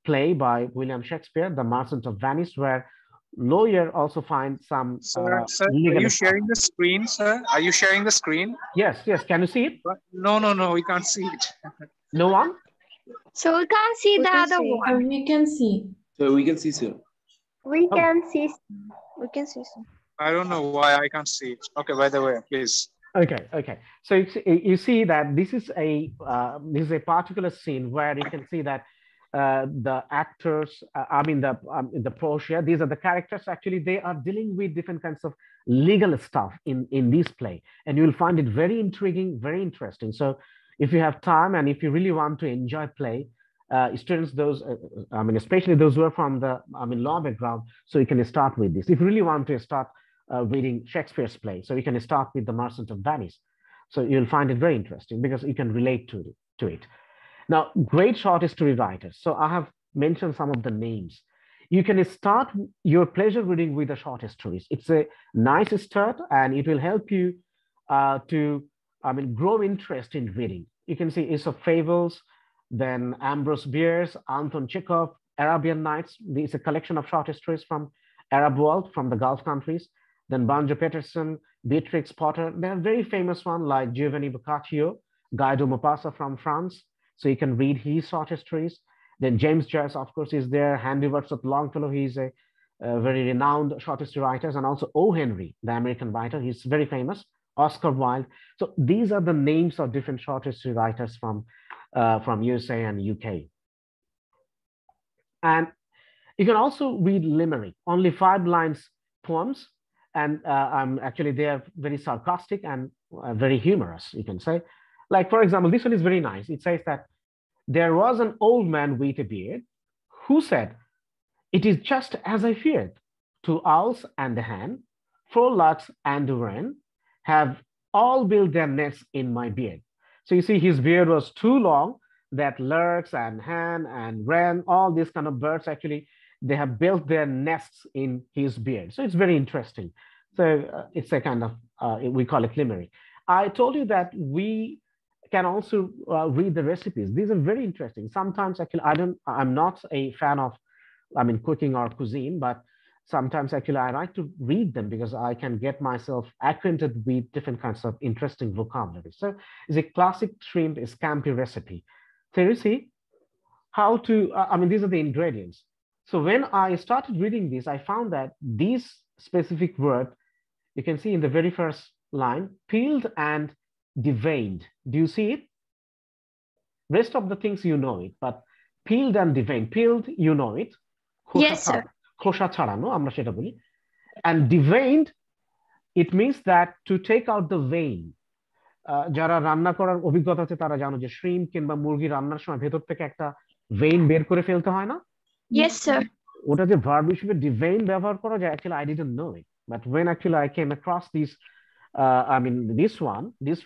play by William Shakespeare, The Merchant of Venice, where lawyer also finds some sir, are you sharing the screen, sir? Are you sharing the screen? Yes, yes. Can you see it? No, we can't see it. No one? So we can't see the other one. We can see. So we can see, sir. We can see. We can see. I don't know why I can't see it. Okay, by the way, please. Okay. So you see that this is a particular scene where you can see that the actors, the Portia, these are the characters. Actually, they are dealing with different kinds of legal stuff in this play, and you'll find it very intriguing, very interesting. So if you have time and if you really want to enjoy play, students, those especially those who are from the law background, so you can start with this. If you really want to start reading Shakespeare's play, so you can start with The Merchant of Venice. So you'll find it very interesting because you can relate to it. Now, great short story writers. So I have mentioned some of the names. You can start your pleasure reading with the short stories. It's a nice start, and it will help you to grow interest in reading. You can see Aesop Fables, then Ambrose Bierce, Anton Chekhov, Arabian Nights. It's a collection of short stories from Arab world, from the Gulf countries. Then Banjo Peterson, Beatrix Potter. There are very famous ones like Giovanni Boccaccio, Guy de Maupassant from France. So you can read his short stories. Then James Joyce, of course, is there. Henry Wadsworth Longfellow, he's a very renowned short story writer. And also O. Henry, the American writer, he's very famous. Oscar Wilde. So these are the names of different short story writers from USA and UK. And you can also read limerick, only 5 lines poems. And actually, they are very sarcastic and very humorous, you can say. Like, for example, this one is very nice. It says that there was an old man with a beard who said, "It is just as I feared. 2 owls and a hen, 4 larks and a wren have all built their nests in my beard." So you see, his beard was too long that larks and hen and wren, all these kind of birds, actually, they have built their nests in his beard. So it's very interesting. So it's a kind of, we call it limerick. I told you that we can also read the recipes. These are very interesting. Sometimes actually, I'm not a fan of, cooking or cuisine, but sometimes actually I like to read them because I can get myself acquainted with different kinds of interesting vocabulary. So it's a classic shrimp scampi recipe. So you see how to, these are the ingredients. So when I started reading this, I found that these specific word, you can see in the very first line, peeled and deveined. Do you see it? Rest of the things you know it, but peeled and deveined. Peeled, you know it. Yes, sir. খোসা ছাড়ানো, আমরা সেটা বলি. And deveined, it means that to take out the vein. যারা রান্না করার অভিজ্ঞতা আছে তারা জানো যে শ্রিম কিংবা মুরগি রান্নার সময় ভেতর থেকে একটা vein বের করে ফেলতে হয় না? Yes, sir. ওটা যে verb হিসেবে devein ব্যবহার করা যায়, actually I didn't know it. But when actually I came across this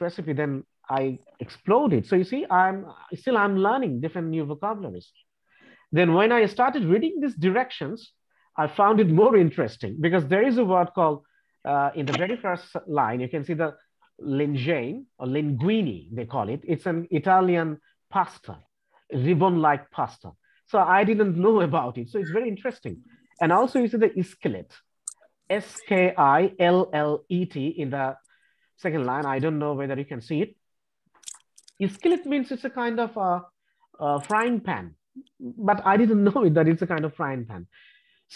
recipe, then I explored it. So you see, I'm learning different new vocabularies. Then when I started reading these directions, I found it more interesting because there is a word called, in the very first line, you can see the linguine or linguine, they call it. It's an Italian pasta, ribbon-like pasta. So I didn't know about it. So it's very interesting. And also you see the skillet, skillet in the second line. I don't know whether you can see it. Skillet means it's a kind of a frying pan, but I didn't know that it's a kind of frying pan.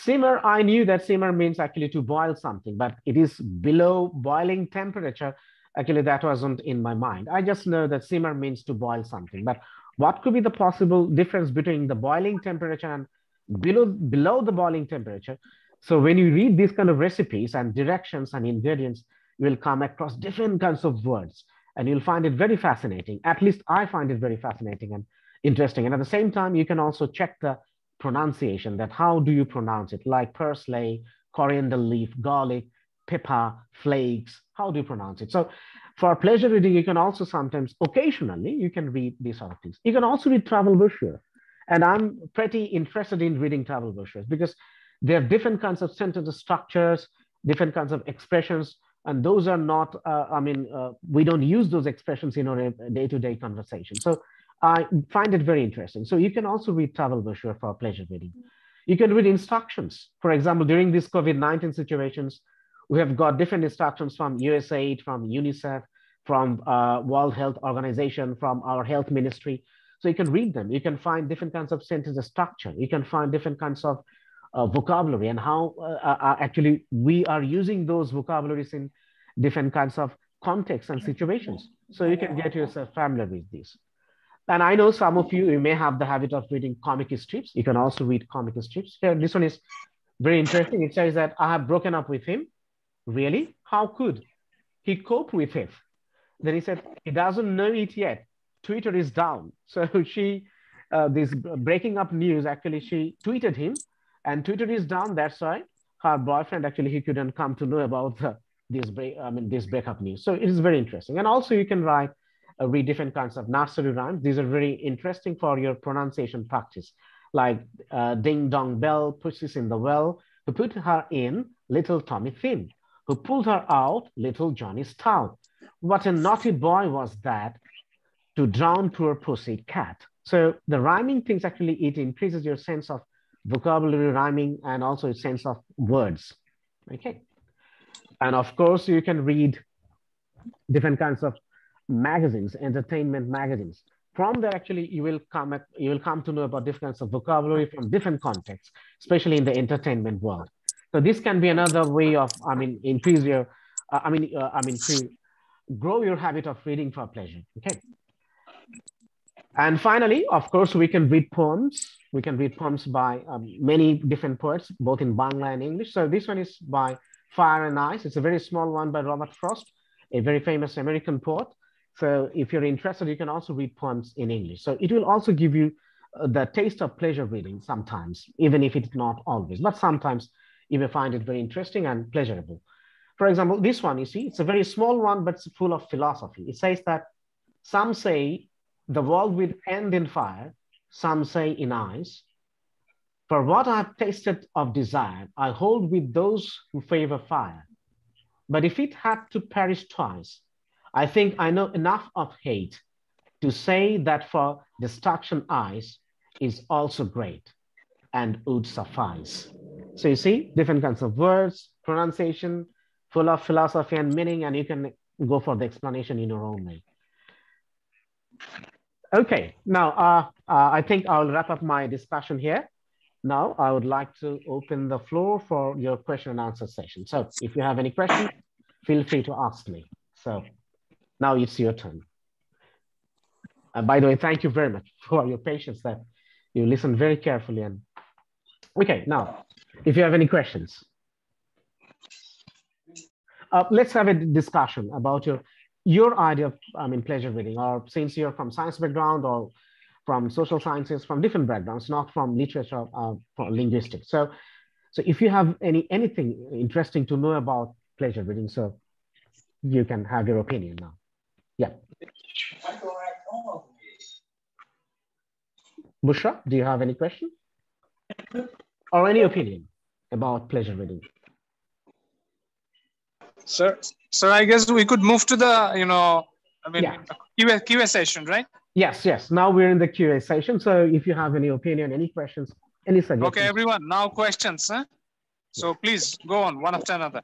Simmer, I knew that simmer means actually to boil something, but it is below boiling temperature. Actually, that wasn't in my mind. I just know that simmer means to boil something, but what could be the possible difference between the boiling temperature and below the boiling temperature? So when you read these kind of recipes and directions and ingredients, you will come across different kinds of words. and you'll find it very fascinating. At least I find it very fascinating and interesting. And at the same time, you can also check the pronunciation, that how do you pronounce it, like parsley, coriander leaf, garlic, pepper, flakes, how do you pronounce it? So for pleasure reading, you can also sometimes, occasionally, you can read these sort of things. You can also read travel brochures. And I'm pretty interested in reading travel brochures because there are different kinds of sentence structures, different kinds of expressions, and those are not, we don't use those expressions in our day-to-day conversation. So I find it very interesting. So you can also read travel brochure for pleasure reading. You can read instructions. For example, during these COVID-19 situations, we have got different instructions from USAID, from UNICEF, from World Health Organization, from our health ministry. So you can read them. You can find different kinds of sentence structure. You can find different kinds of vocabulary and how actually we are using those vocabularies in different kinds of contexts and situations. So you can get yourself familiar with these. And I know some of you may have the habit of reading comic strips. You can also read comic strips. Here, this one is very interesting. It says that I have broken up with him. Really? How could he cope with it? Then he said, he doesn't know it yet. Twitter is down. So she, this breaking up news, actually, she tweeted him and Twitter is down. That's why her boyfriend, actually, he couldn't come to know about this breakup news. So it is very interesting. And also you can read different kinds of nursery rhymes. These are very interesting for your pronunciation practice. Like ding dong bell, pushes in the well, who put her in, little Tommy thin, who pulled her out, little Johnny stout. What a naughty boy was that, to drown poor pussy cat. So the rhyming things, actually, it increases your sense of vocabulary rhyming and also a sense of words. Okay. And of course, you can read different kinds of magazines, entertainment magazines. From there, actually, you will come to know about different kinds of vocabulary from different contexts, especially in the entertainment world. So this can be another way of, increase your, to grow your habit of reading for pleasure. Okay. And finally, of course, we can read poems. We can read poems by many different poets, both in Bangla and English. So this one is by Fire and Ice. It's a very small one by Robert Frost, a very famous American poet. So if you're interested, you can also read poems in English. So it will also give you the taste of pleasure reading sometimes, even if it's not always, but sometimes you may find it very interesting and pleasurable. For example, this one, you see, it's a very small one, but it's full of philosophy. It says that some say the world will end in fire, some say in ice. For what I've tasted of desire, I hold with those who favor fire. But if it had to perish twice, I think I know enough of hate to say that for destruction ice is also great and would suffice. So you see, different kinds of words, pronunciation, full of philosophy and meaning, and you can go for the explanation in your own way. Okay, now I think I'll wrap up my discussion here. Now I would like to open the floor for your question and answer session. So if you have any questions, feel free to ask me. So now it's your turn. And by the way, thank you very much for your patience that you listened very carefully. And okay, now, if you have any questions, let's have a discussion about your idea of pleasure reading, or since you're from science background or from social sciences, from different backgrounds, not from literature or linguistics. So if you have anything interesting to know about pleasure reading, so you can have your opinion now. Yeah. Bushra, do you have any question or any opinion about pleasure reading? Sir, I guess we could move to the, QA session, right? Yes. Now we're in the QA session. So if you have any opinion, any questions, any suggestions. Okay, everyone, now questions. Huh? So please go on one after another.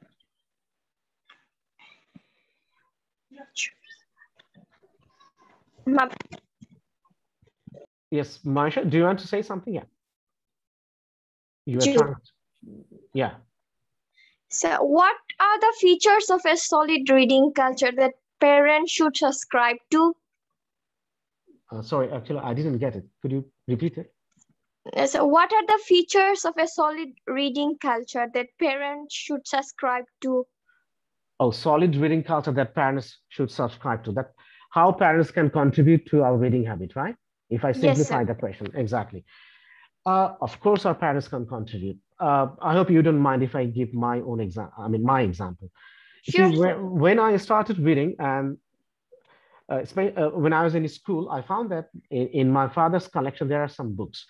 Yes, Marsha, do you want to say something? Yeah. You were trying to, yeah. So what are the features of a solid reading culture that parents should subscribe to? Sorry, actually, I didn't get it. Could you repeat it? So what are the features of a solid reading culture that parents should subscribe to? solid reading culture that parents should subscribe to. That how parents can contribute to our reading habit, right? If I simplify the question, exactly. Of course, our parents can contribute. I hope you don't mind if I give my own example. I mean, my example. Sure, See, when I started reading, and when I was in school, I found that in my father's collection there are some books,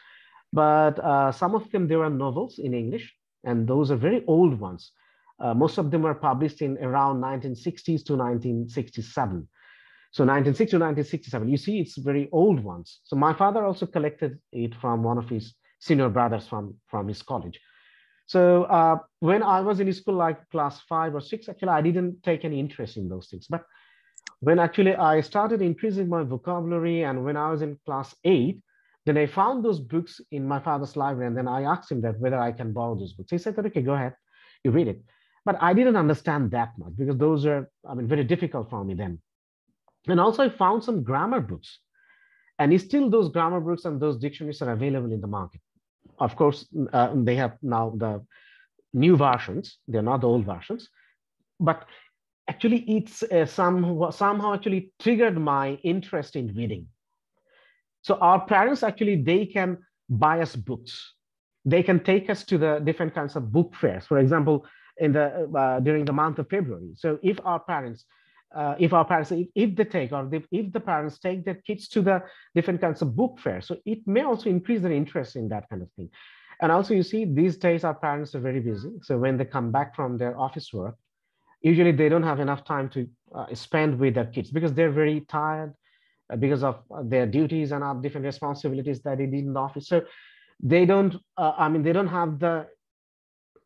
but some of them, there were novels in English, and those are very old ones. Most of them were published in around 1960s to 1967. So 1960 to 1967, you see, it's very old ones. So my father also collected it from one of his senior brothers from his college. So when I was in school, like class 5 or 6, actually, I didn't take any interest in those things. But when actually I started increasing my vocabulary, and when I was in class 8, then I found those books in my father's library, and then I asked him that whether I can borrow those books. He said that, okay, go ahead, you read it. But I didn't understand that much because those are, I mean, very difficult for me then. And also I found some grammar books, and still those grammar books and those dictionaries are available in the market. Of course, they have now the new versions. They're not the old versions, but actually it's somehow actually triggered my interest in reading. So our parents actually, they can buy us books. They can take us to the different kinds of book fairs. For example, in the during the month of February. So if our parents, if they take, or if the parents take their kids to the different kinds of book fairs, so it may also increase their interest in that kind of thing. And also, you see, these days our parents are very busy. So when they come back from their office work, usually they don't have enough time to spend with their kids because they're very tired because of their duties and different responsibilities that they did in the office. So they don't, they don't have the,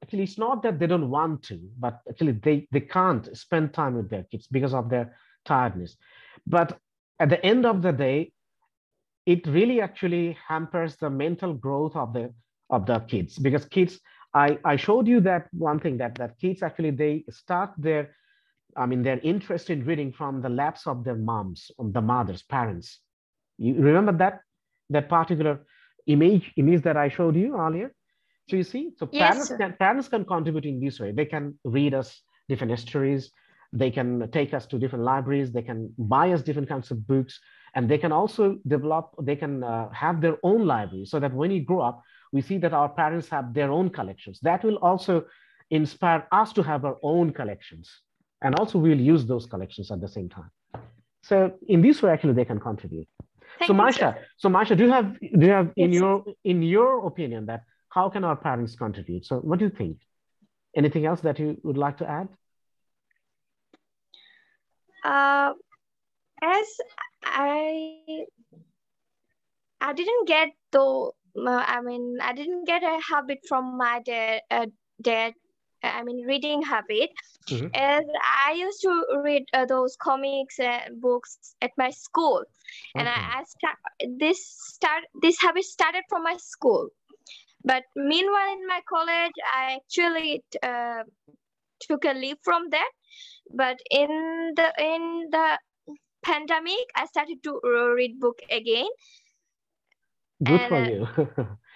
actually, it's not that they don't want to, but actually they can't spend time with their kids because of their tiredness. But at the end of the day, it really actually hampers the mental growth of the kids, because kids, I showed you that one thing, that kids actually, they start their interest in reading from the laps of their moms, of the mothers, parents. You remember that particular image that I showed you earlier? So you see, so yes, parents can contribute in this way. They can read us different histories. They can take us to different libraries. They can buy us different kinds of books, and they can also they can have their own library, so that when you grow up, we see that our parents have their own collections. That will also inspire us to have our own collections. And also we'll use those collections at the same time. So in this way, actually, they can contribute. So Maisha, do you have yes, in your opinion, that how can our parents contribute? So what do you think? Anything else that you would like to add? As I didn't get I didn't get a habit from my dad. Reading habit. Mm-hmm. As I used to read those comics and books at my school, okay. And this habit started from my school. But meanwhile, in my college, I actually took a leave from that. But in the pandemic, I started to read book again. Good for you.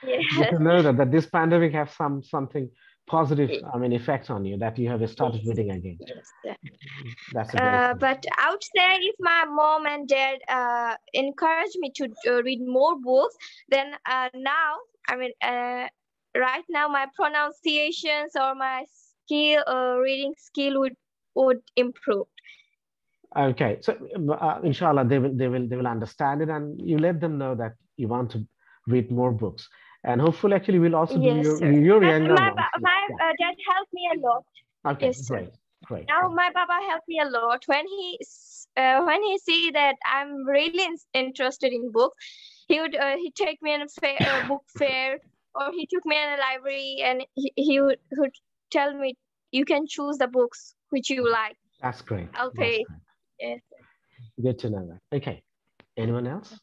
Yes. Good to know that this pandemic has something positive, effects on you, that you have started reading again. Yes. That's a great but I would say, if my mom and dad encourage me to read more books, then now, right now, my pronunciations or my reading skill would improve. Okay, so inshallah, they will understand it, and you let them know that you want to read more books. And hopefully, actually, we'll also do your younger ones. My dad helped me a lot. Okay, yes, great. Now my Baba helped me a lot. When he see that I'm really interested in books, he'd take me in a book fair, or he took me in a library, and he would tell me, you can choose the books which you like. That's great. I'll pay. Yes. Good to know that. Okay. Anyone else?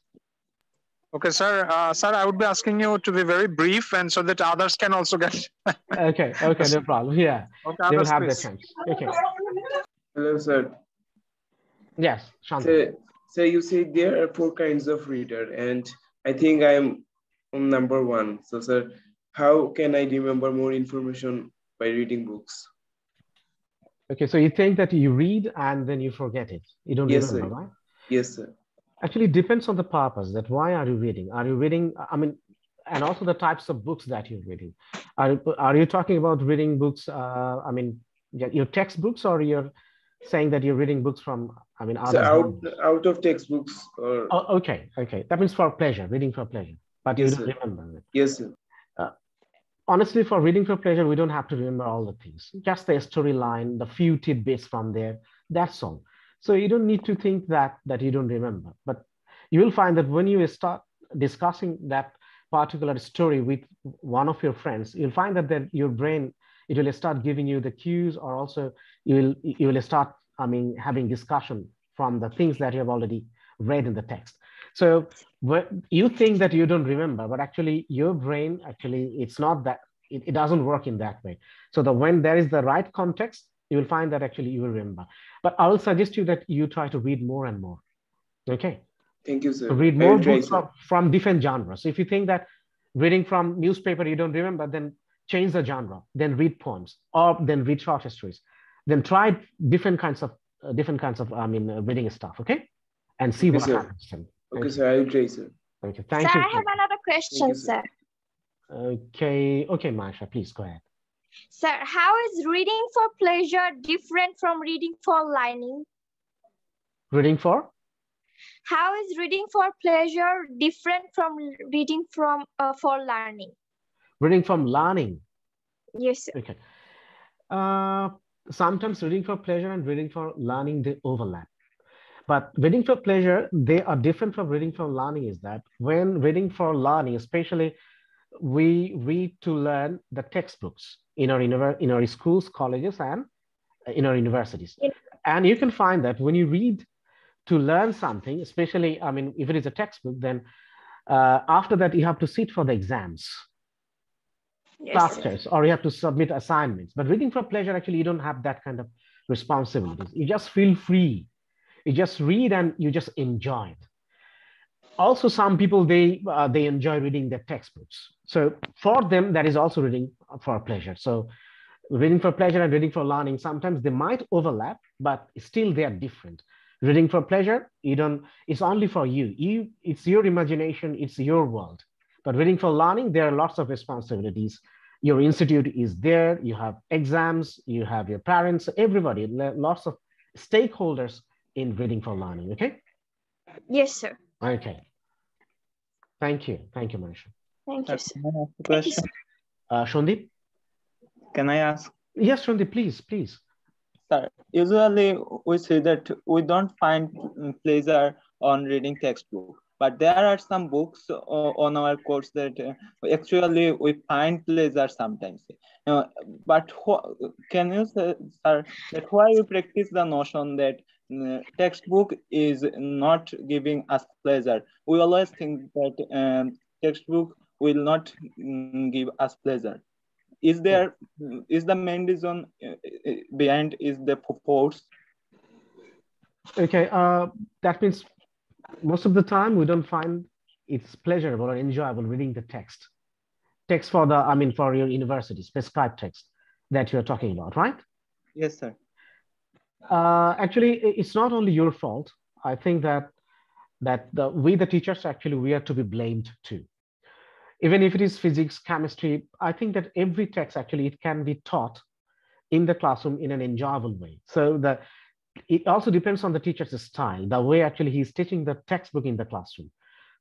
Okay, sir. Sir, I would be asking you to be very brief, and so that others can also get. Okay, no problem. Yeah, okay, they will have their chance. Okay. Hello, sir. Yes, Shanta. So you say there are 4 kinds of reader, and I think I am on number 1. So, sir, how can I remember more information by reading books? Okay, so you think that you read and then you forget it. You don't Yes, remember, sir. right? Yes, sir. Actually, it depends on the purpose, that why are you reading? Are you reading, I mean, and also the types of books that you're reading. Are you talking about reading books, I mean, your textbooks, or you're saying that you're reading books from, I mean, So other genres? out of textbooks or... Oh, okay, okay. That means for pleasure, reading for pleasure, but you Yes, don't sir. remember it. Yes, sir. Honestly, for reading for pleasure, we don't have to remember all the things, just the storyline, the few tidbits from there, that's all. So you don't need to think that you don't remember, but you will find that when you start discussing that particular story with one of your friends, you'll find that then your brain, it will start giving you the cues, or also you will start, I mean, having discussion from the things that you have already read in the text. So you think that you don't remember, but actually your brain, actually, it's not that, it doesn't work in that way. So when there is the right context, you will find that actually you will remember. But I will suggest you that you try to read more and more. Okay. Thank you, sir. Read I more will try, books from different genres. So if you think that reading from newspaper you don't remember, then change the genre, then read poems, or then read short stories. Then try different kinds of I mean, reading stuff. Okay. And see Okay, what sir. happens. Okay, sir. I will try, sir. Okay, Sir, thank you. I have another question, you, sir. sir. Okay, Masha, please go ahead. Sir, how is reading for pleasure different from reading for learning? Reading for? How is reading for pleasure different from reading for learning? Reading from learning. Yes, sir. Okay. Sometimes reading for pleasure and reading for learning, they overlap. But reading for pleasure, they are different from reading for learning, is that when reading for learning, especially, we read to learn the textbooks in our schools, colleges, and in our universities. And you can find that when you read to learn something, especially, I mean, if it is a textbook, then after that, you have to sit for the exams, class tests, or you have to submit assignments. But reading for pleasure, actually, you don't have that kind of responsibilities. You just feel free. You just read and you just enjoy it. Also, some people, they enjoy reading their textbooks. So for them, that is also reading for pleasure. So reading for pleasure and reading for learning, sometimes they might overlap, but still they are different. Reading for pleasure, it's only for you. It's your imagination, it's your world. But reading for learning, there are lots of responsibilities. Your institute is there, you have exams, you have your parents, everybody, lots of stakeholders in reading for learning, okay? Yes, sir. Okay. Thank you, Manisha. Thank you, sir. Can I ask a question? Shondip? Can I ask? Yes, Shondip, please. Sir, usually we say that we don't find pleasure on reading textbook, but there are some books on our course that actually we find pleasure sometimes. But can you say, sir, that why we practice the notion that textbook is not giving us pleasure? We always think that textbook will not give us pleasure. Is the main reason behind is the purpose? Okay, that means most of the time we don't find it's pleasurable or enjoyable reading the text for for your university prescribed text that you're talking about, right? Yes, sir. Actually, it's not only your fault. I think that we the teachers, actually, we are to be blamed too. Even if it is physics, chemistry, I think that every text, actually, it can be taught in the classroom in an enjoyable way. So it also depends on the teacher's style, the way actually he's teaching the textbook in the classroom.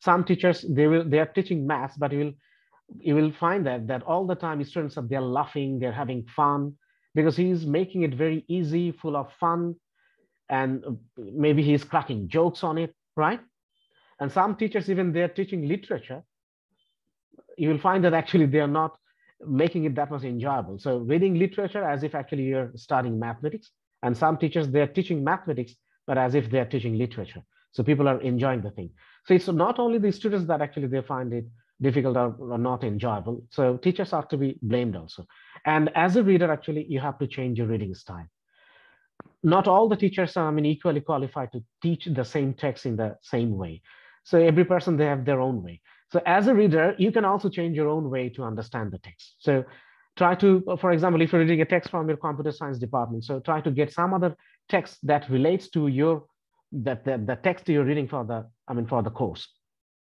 Some teachers, they are teaching maths, but you will find that all the time students they're laughing, they're having fun, because he's making it very easy, full of fun, and maybe he's cracking jokes on it, right? And some teachers, even they're teaching literature, you will find that actually they are not making it that much enjoyable. So reading literature as if actually you're studying mathematics, and some teachers, they're teaching mathematics, but as if they're teaching literature. So people are enjoying the thing. So it's not only the students that actually they find it difficult or not enjoyable. So teachers are to be blamed also. And as a reader, actually, you have to change your reading style. Not all the teachers are, equally qualified to teach the same text in the same way. So every person, they have their own way. So as a reader, you can also change your own way to understand the text. So try to, for example, if you're reading a text from your computer science department, so try to get some other text that relates to your, the text you're reading for the, for the course.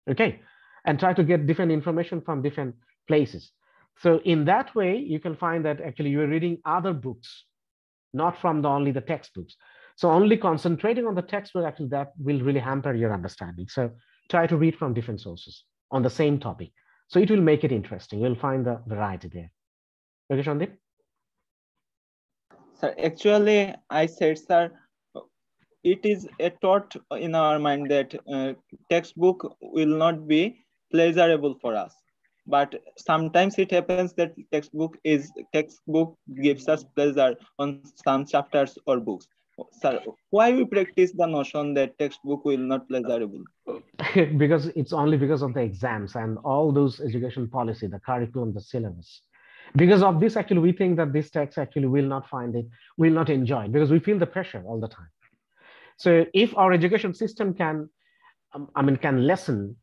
Okay. And try to get different information from different places. So in that way, you can find that actually you're reading other books, not from only the textbooks. So only concentrating on the textbook, actually, that will really hamper your understanding. So try to read from different sources on the same topic. So it will make it interesting. You'll find the variety there. Okay, Shandip? Sir, actually, I said, sir, it is a thought in our mind that textbook will not be pleasurable for us. But sometimes it happens that textbook gives us pleasure on some chapters or books. Sir, why we practice the notion that textbook will not pleasurable? Because it's only because of the exams and all those education policy, the curriculum, the syllabus. Because of this, actually, we think that this text actually will not find it, will not enjoy it, because we feel the pressure all the time. So if our education system can, can lessen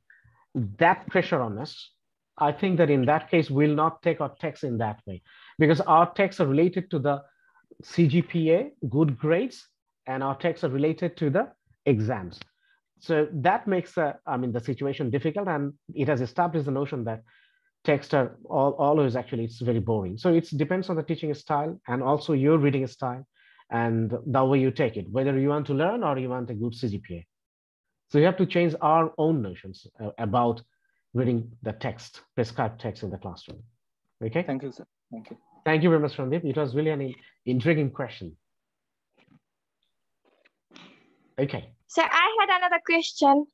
that pressure on us, I think that in that case, we'll not take our text in that way, because our texts are related to the CGPA, good grades, and our texts are related to the exams. So that makes the situation difficult, and it has established the notion that texts are always actually, it's very boring. So it depends on the teaching style and also your reading style and the way you take it, whether you want to learn or you want a good CGPA. So you have to change our own notions about reading the text, prescribed text in the classroom. Okay. Thank you, sir. Thank you. Thank you very much, Randeep. It was really an intriguing question. Okay. So I had another question.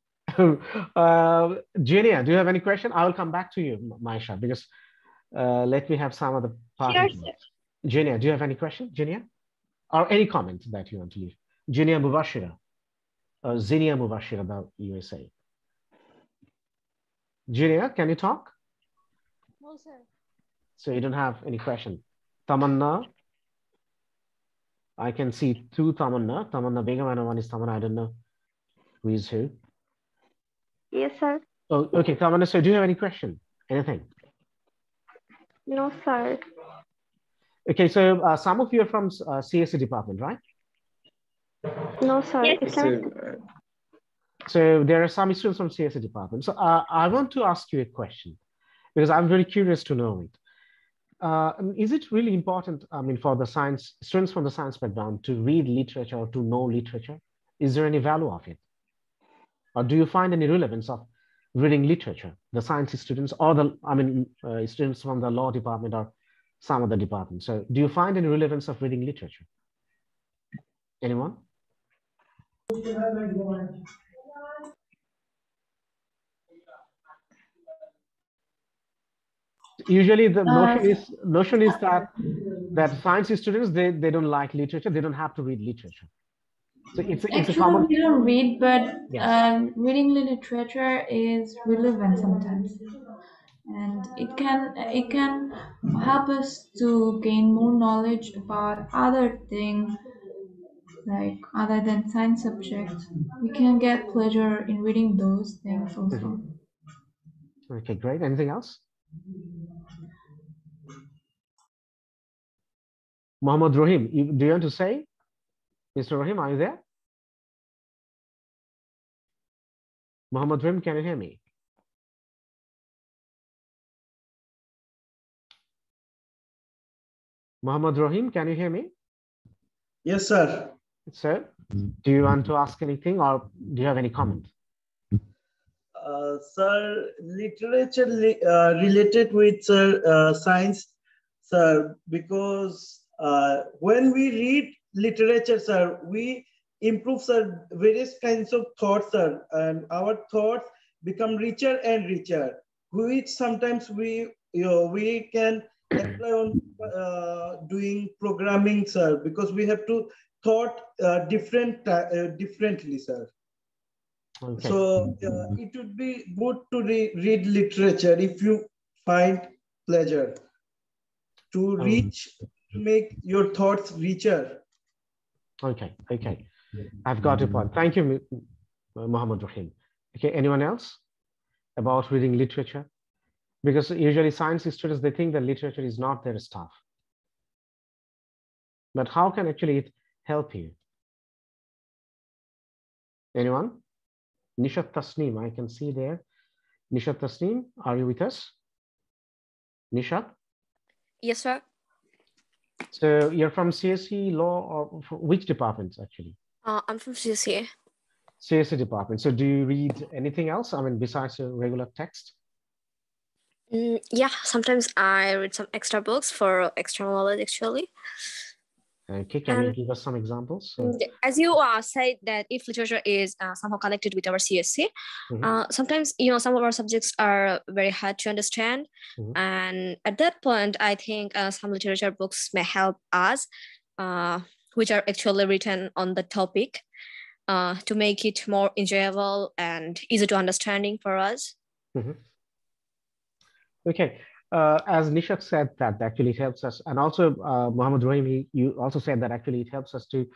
Genia, do you have any question? I will come back to you, Maisha, because let me have some of the Sure, Genia, do you have any question, Genia? Or any comment that you want to leave? Genia Mubashira, or Zinia Mubashira about USA. Genia, can you talk? No, sir. So you don't have any question. Tamanna, I can see two Tamanna. Tamanna Begum and one is Tamanna. I don't know who is who. Yes, sir. Oh, okay, Tamanna, so do you have any question? Anything? No, sir. Okay, so some of you are from CSE department, right? No, sir. Yes, sir. So there are some students from CSE department. So I want to ask you a question because I'm very curious to know it. Is it really important, for the science students from the science background to read literature or to know literature? Is there any value of it? Or do you find any relevance of reading literature, the science students or the, students from the law department or some other department? So do you find any relevance of reading literature? Anyone? Usually the notion is that science students, they don't like literature, they don't have to read literature. So it's a common. We don't read, but yes. Reading literature is relevant sometimes, and it can help us to gain more knowledge about other things, like other than science subjects. We can get pleasure in reading those things also. Okay, great. Anything else? Muhammad Rahim, do you want to say? Mr. Rahim, are you there? Muhammad Rahim, can you hear me? Muhammad Rahim, can you hear me? Yes, sir. Sir, do you want to ask anything or do you have any comment? Sir, literature related with science, sir, because when we read literature, sir, we improve, sir, various kinds of thoughts, sir, and our thoughts become richer and richer, which sometimes we can apply on doing programming, sir, because we have to thought differently, sir. Okay. So it would be good to read literature if you find pleasure to reach, to make your thoughts richer. Okay, okay. I've got your point. Thank you, Muhammad Rahim. Okay, anyone else about reading literature? Because usually science students, they think that literature is not their stuff. But how can actually it help you? Anyone? Nishat Tasneem, I can see there. Nishat Tasneem, are you with us? Nishat? Yes, sir. So you're from CSE law, or which departments actually? I'm from CSE. CSE department. So do you read anything else? I mean, besides your regular text? Yeah, sometimes I read some extra books for extra knowledge actually. Okay, can you give us some examples? As you said that if literature is somehow connected with our CSC, sometimes, some of our subjects are very hard to understand. And at that point, I think some literature books may help us, which are actually written on the topic to make it more enjoyable and easy to understanding for us. Okay. As Nishat said, that actually it helps us, and also Muhammad Rahim, you also said that actually it helps us to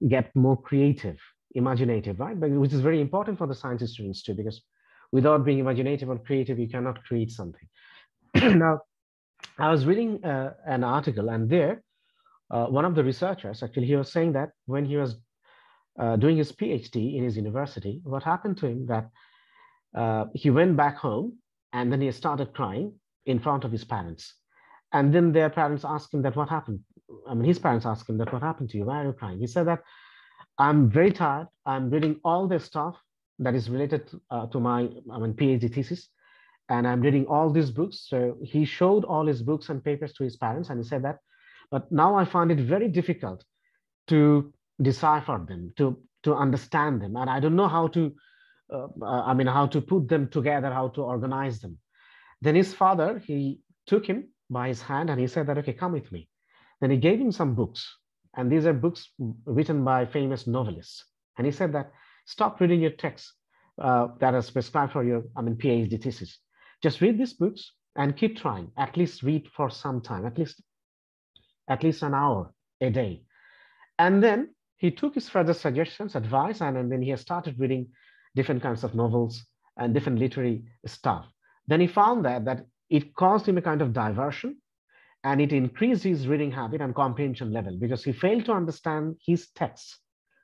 get more creative, imaginative, right? But which is very important for the science students too, because without being imaginative or creative, you cannot create something. Now, I was reading an article, and there, one of the researchers actually, he was saying that when he was doing his PhD in his university, what happened to him that he went back home. And then he started crying in front of his parents. And then their parents asked him that what happened? I mean, his parents asked him that what happened to you? Why are you crying? He said that I'm very tired. I'm reading all this stuff that is related to my PhD thesis. And I'm reading all these books. So he showed all his books and papers to his parents. And he said that, but now I find it very difficult to decipher them, to understand them. And I don't know how to how to put them together, how to organize them. Then his father, he took him by his hand and he said that, okay, come with me. Then he gave him some books. And these are books written by famous novelists. And he said that, stop reading your texts that are prescribed for your PhD thesis. Just read these books and keep trying. At least read for some time, at least an hour a day. And then he took his further suggestions, advice, and then he has started reading different kinds of novels and different literary stuff. Then he found that it caused him a kind of diversion, and it increased his reading habit and comprehension level, because he failed to understand his texts,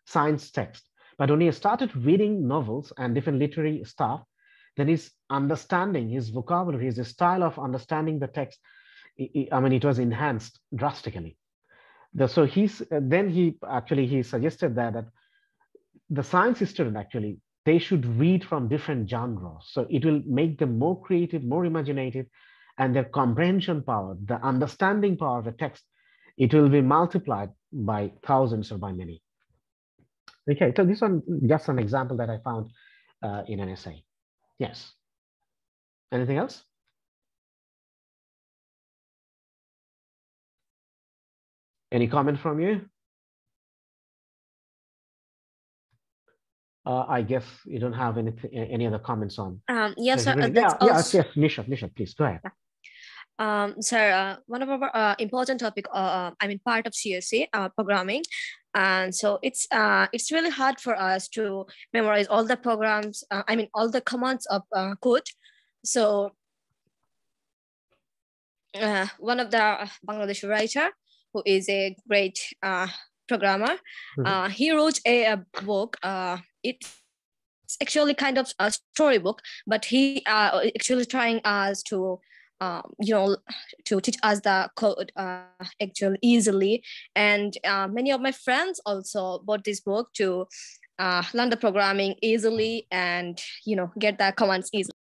science text. But when he started reading novels and different literary stuff, then his understanding, his vocabulary, his style of understanding the text, it was enhanced drastically. So he suggested that the science student actually, they should read from different genres. So it will make them more creative, more imaginative, and their comprehension power, the understanding power of the text, it will be multiplied by thousands or by many. Okay, so this one, just an example that I found in an essay. Yes. Anything else? Any comment from you? I guess you don't have any other comments on. Yes, sir. Yes, Nishat, please go ahead. Sir, one of our important topic, part of CSE, programming, and so it's really hard for us to memorize all the programs. All the commands of code. So one of the Bangladeshi writer who is a great programmer, he wrote a book. It's actually kind of a storybook, but he actually trying us to to teach us the code actually easily. And many of my friends also bought this book to learn the programming easily and get the commands easily.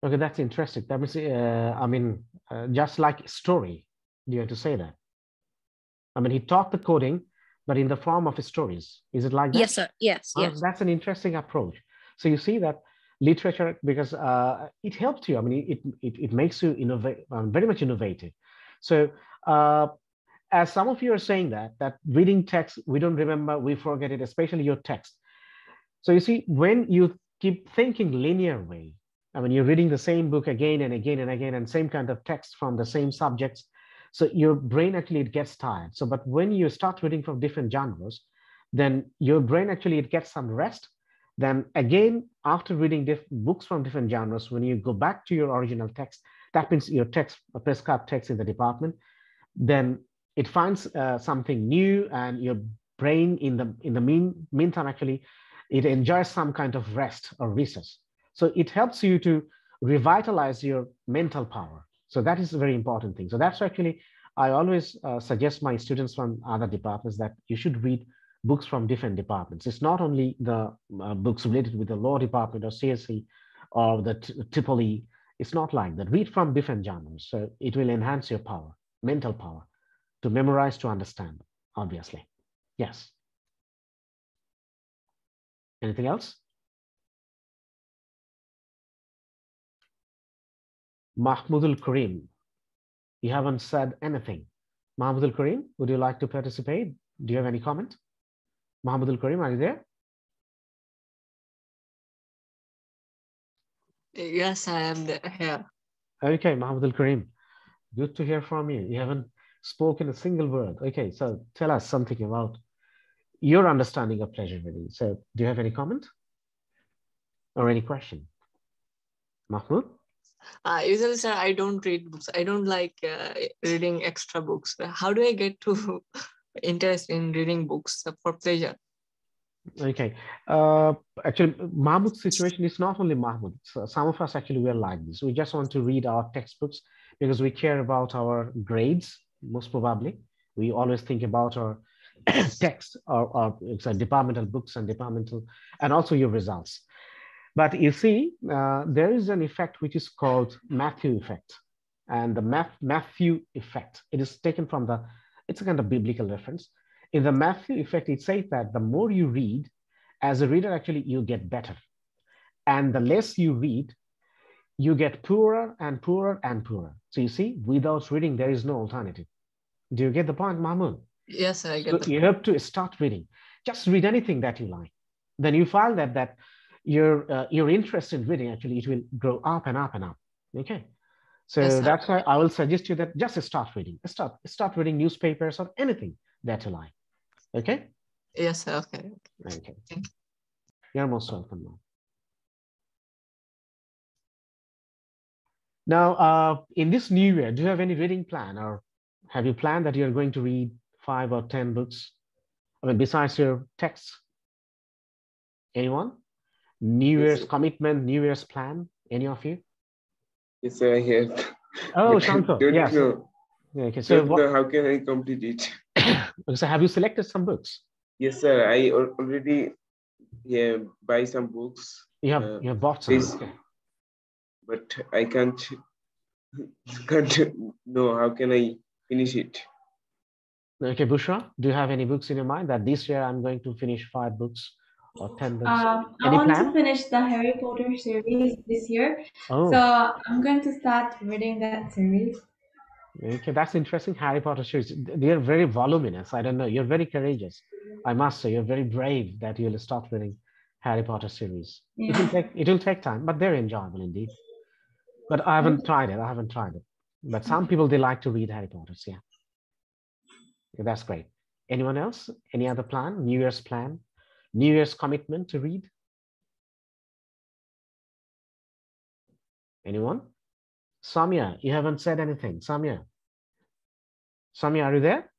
Okay, that's interesting. That means, just like story. Do you have to say that? He taught the coding, but in the form of stories. Is it like that? Yes, sir. Yes, yes. That's an interesting approach. So you see that literature, because it helps you. It makes you innovate, very much innovative. So as some of you are saying that reading text, we don't remember, we forget it, especially your text. So you see, when you keep thinking linear way, you're reading the same book again and again and again, and same kind of text from the same subjects, so your brain actually, it gets tired. But when you start reading from different genres, then your brain actually, it gets some rest, Then again, after reading books from different genres, when you go back to your original text, that means your text, prescribed text in the department, then it finds something new, and your brain in the meantime, actually, it enjoys some kind of rest or recess. So it helps you to revitalize your mental power. So that is a very important thing. So that's actually, I always suggest my students from other departments that you should read books from different departments. It's not only the books related with the law department or CSE or the Triple E. It's not like that. Read from different genres. So it will enhance your power, mental power, to memorize, to understand, obviously. Yes. Anything else? Mahmoudul Karim, you haven't said anything. Mahmoudul Karim, would you like to participate? Do you have any comment? Mahmoudul Karim, are you there? Yes, I am here. Okay, Mahmoudul Karim, good to hear from you. You haven't spoken a single word. Okay, so tell us something about your understanding of pleasure reading. So do you have any comment or any question? Mahmoud? Usually, sir, I don't read books. I don't like reading extra books. How do I get to interest in reading books for pleasure? Okay. Actually, Mahmoud's situation is not only Mahmoud. So some of us actually were like this. We just want to read our textbooks because we care about our grades, most probably. We always think about our text or departmental books and departmental, and also your results. But you see, there is an effect which is called Matthew effect. And the Matthew effect, it is taken from it's a kind of biblical reference. In the Matthew effect, it says that the more you read, as a reader, actually, you get better. And the less you read, you get poorer and poorer and poorer. So you see, without reading, there is no alternative. Do you get the point, Mahmoud? Yes, I get so you have to start reading. Just read anything that you like. Then you find that your interest in reading, actually, it will grow up and up and up. Okay. So yes, that's why I will suggest you that just start reading. Start reading newspapers or anything that you like. Okay? Yes, okay. Okay. You're most welcome. Now, in this new year, do you have any reading plan, or have you planned that you're going to read 5 or 10 books? I mean, besides your texts? Anyone? New Year's commitment, New Year's plan? Any of you? Yes, I have. Oh, Shanto. Yes. Know. Okay, so how can I complete it? So have you selected some books? Yes, sir. I already buy some books. You have bought some. Okay. But I can't know how can I finish it. Okay, Bushra, do you have any books in your mind that this year I'm going to finish 5 books or 10 books? I want to finish the Harry Potter series this year. Oh. So I'm going to start reading that series. Okay, that's interesting. Harry Potter series. They are very voluminous. I don't know. You're very courageous. I must say, you're very brave that you'll start reading Harry Potter series. Yeah. It will take time, but they're enjoyable indeed. But I haven't tried it. But some people, they like to read Harry Potter. Yeah. Yeah, that's great. Anyone else? Any other plan? New Year's plan? New Year's commitment to read? Anyone? Samya, you haven't said anything. Samya, are you there?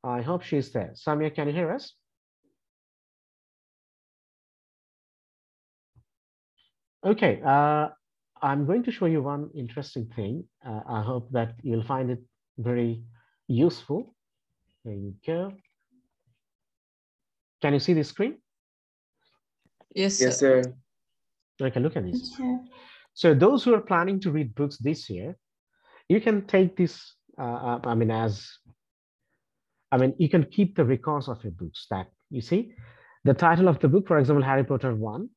I hope she's there. Samya, can you hear us? Okay, I'm going to show you one interesting thing. I hope that you'll find it very useful. There you go. Can you see the screen? Yes, yes, sir. Okay, look at this. Okay. So those who are planning to read books this year, you can take this, you can keep the records of your books that you see. The title of the book, for example, Harry Potter 1,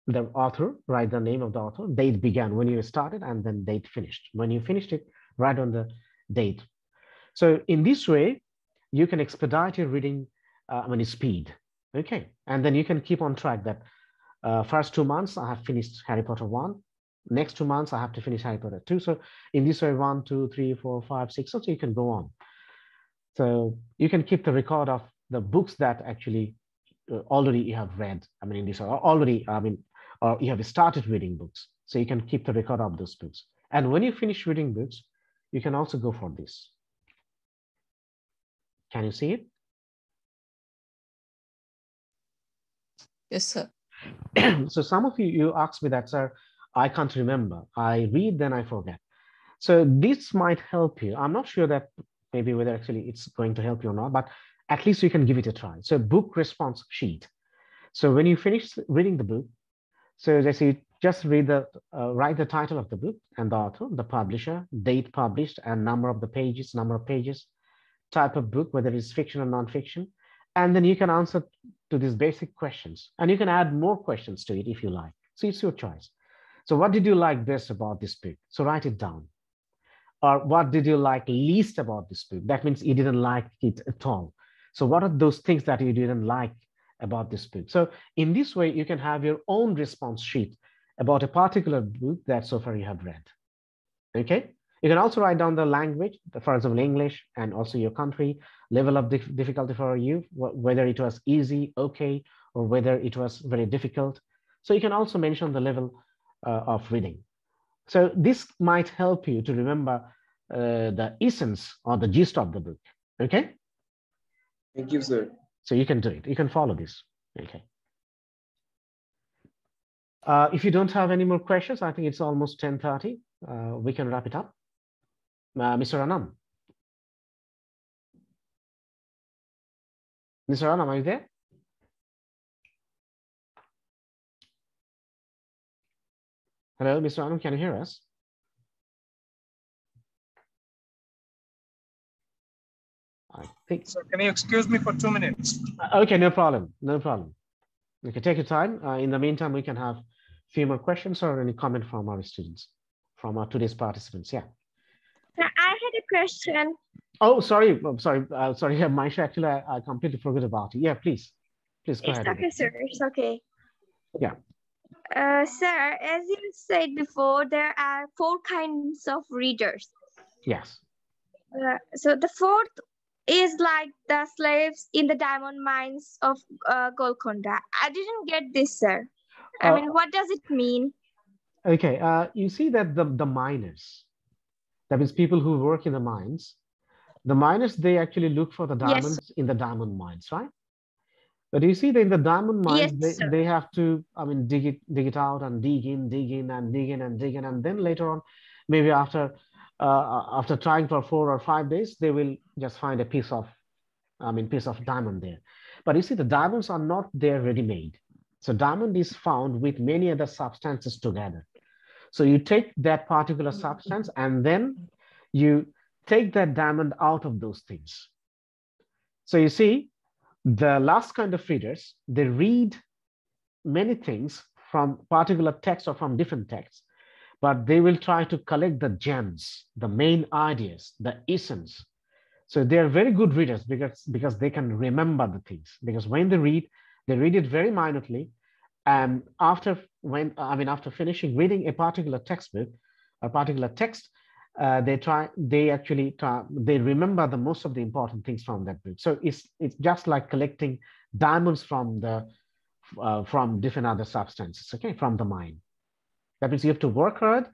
the author, write the name of the author, date began when you started, and then date finished. When you finished it, write on the date. So in this way, you can expedite your reading speed. Okay, and then you can keep on track that first 2 months, I have finished Harry Potter 1. Next 2 months, I have to finish Harry Potter 2. So in this way, 1, 2, 3, 4, 5, 6, so you can go on. So you can keep the record of the books that actually already you have read. I mean, in this already, or you have started reading books. So you can keep the record of those books. And when you finish reading books, you can also go for this. Can you see it? Yes, sir. So some of you asked me that, sir, I can't remember. I read, then I forget. So this might help you. I'm not sure that maybe whether actually it's going to help you or not, but at least you can give it a try. So book response sheet. So when you finish reading the book, so let's say just read write the title of the book and the author, the publisher, date published, and number of pages, type of book, whether it's fiction or non-fiction. And then you can answer to these basic questions. And you can add more questions to it if you like. So it's your choice. So what did you like best about this book? So write it down. Or what did you like least about this book? That means you didn't like it at all. So what are those things that you didn't like about this book? So in this way, you can have your own response sheet about a particular book that so far you have read. Okay? You can also write down the language, for example, English, and also your country, level of difficulty for you, whether it was easy, okay, or whether it was very difficult. So you can also mention the level of reading. So this might help you to remember the essence or the gist of the book. Okay? Thank you, sir. So you can do it. You can follow this. Okay. If you don't have any more questions, I think it's almost 10:30. We can wrap it up. Mr. Anam. Mr. Anam, are you there? Hello, Mr. Anam, can you hear us? I think. So can you excuse me for 2 minutes? Okay, no problem. No problem. Okay, take your time. In the meantime, we can have a few more questions or any comment from our students, from our today's participants. Yeah. I had a question. Oh, sorry. I'm sorry. Sorry, yeah, Maisha, actually, I completely forgot about it. Yeah, please. Please go ahead. It's okay, sir. It's okay. Yeah. Sir, as you said before, there are 4 kinds of readers. Yes. So the fourth is like the slaves in the diamond mines of Golconda. I didn't get this, sir. I mean, what does it mean? Okay. You see that the miners, that means people who work in the mines, they actually look for the diamonds in the diamond mines, right? But you see that in the diamond mines, they have to, I mean, dig it out and dig in, and then later on, maybe after trying for 4 or 5 days, they will just find a piece of diamond there. But you see, the diamonds are not there ready-made. So diamond is found with many other substances together. So you take that particular substance and then you take that diamond out of those things. So you see, the last kind of readers, they read many things from particular texts or from different texts, but they will try to collect the gems, the main ideas, the essence. So they are very good readers because they can remember the things. Because when they read it very minutely. And after finishing reading a particular textbook, a particular text, they remember the most of the important things from that book. So it's just like collecting diamonds from different other substances, okay, from the mine. That means you have to work hard,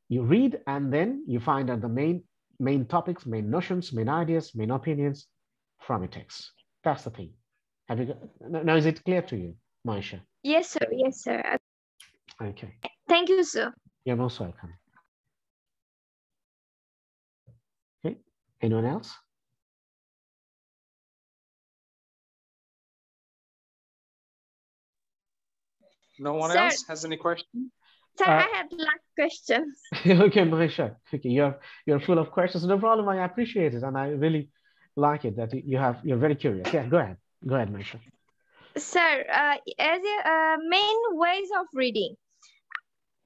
you read, and then you find out the main topics, main notions, main ideas, main opinions from a text. That's the thing. Now is it clear to you, Maisha? Yes, sir. Yes, sir. Okay. Thank you, sir. You're most welcome. Okay. Anyone else? No one else has any questions? Sir, I have last questions. Okay, Maisha. Okay, you're full of questions. No problem. I appreciate it, and I really like it that you're very curious. Yeah, go ahead. Go ahead, Maisha. Sir, as main ways of reading,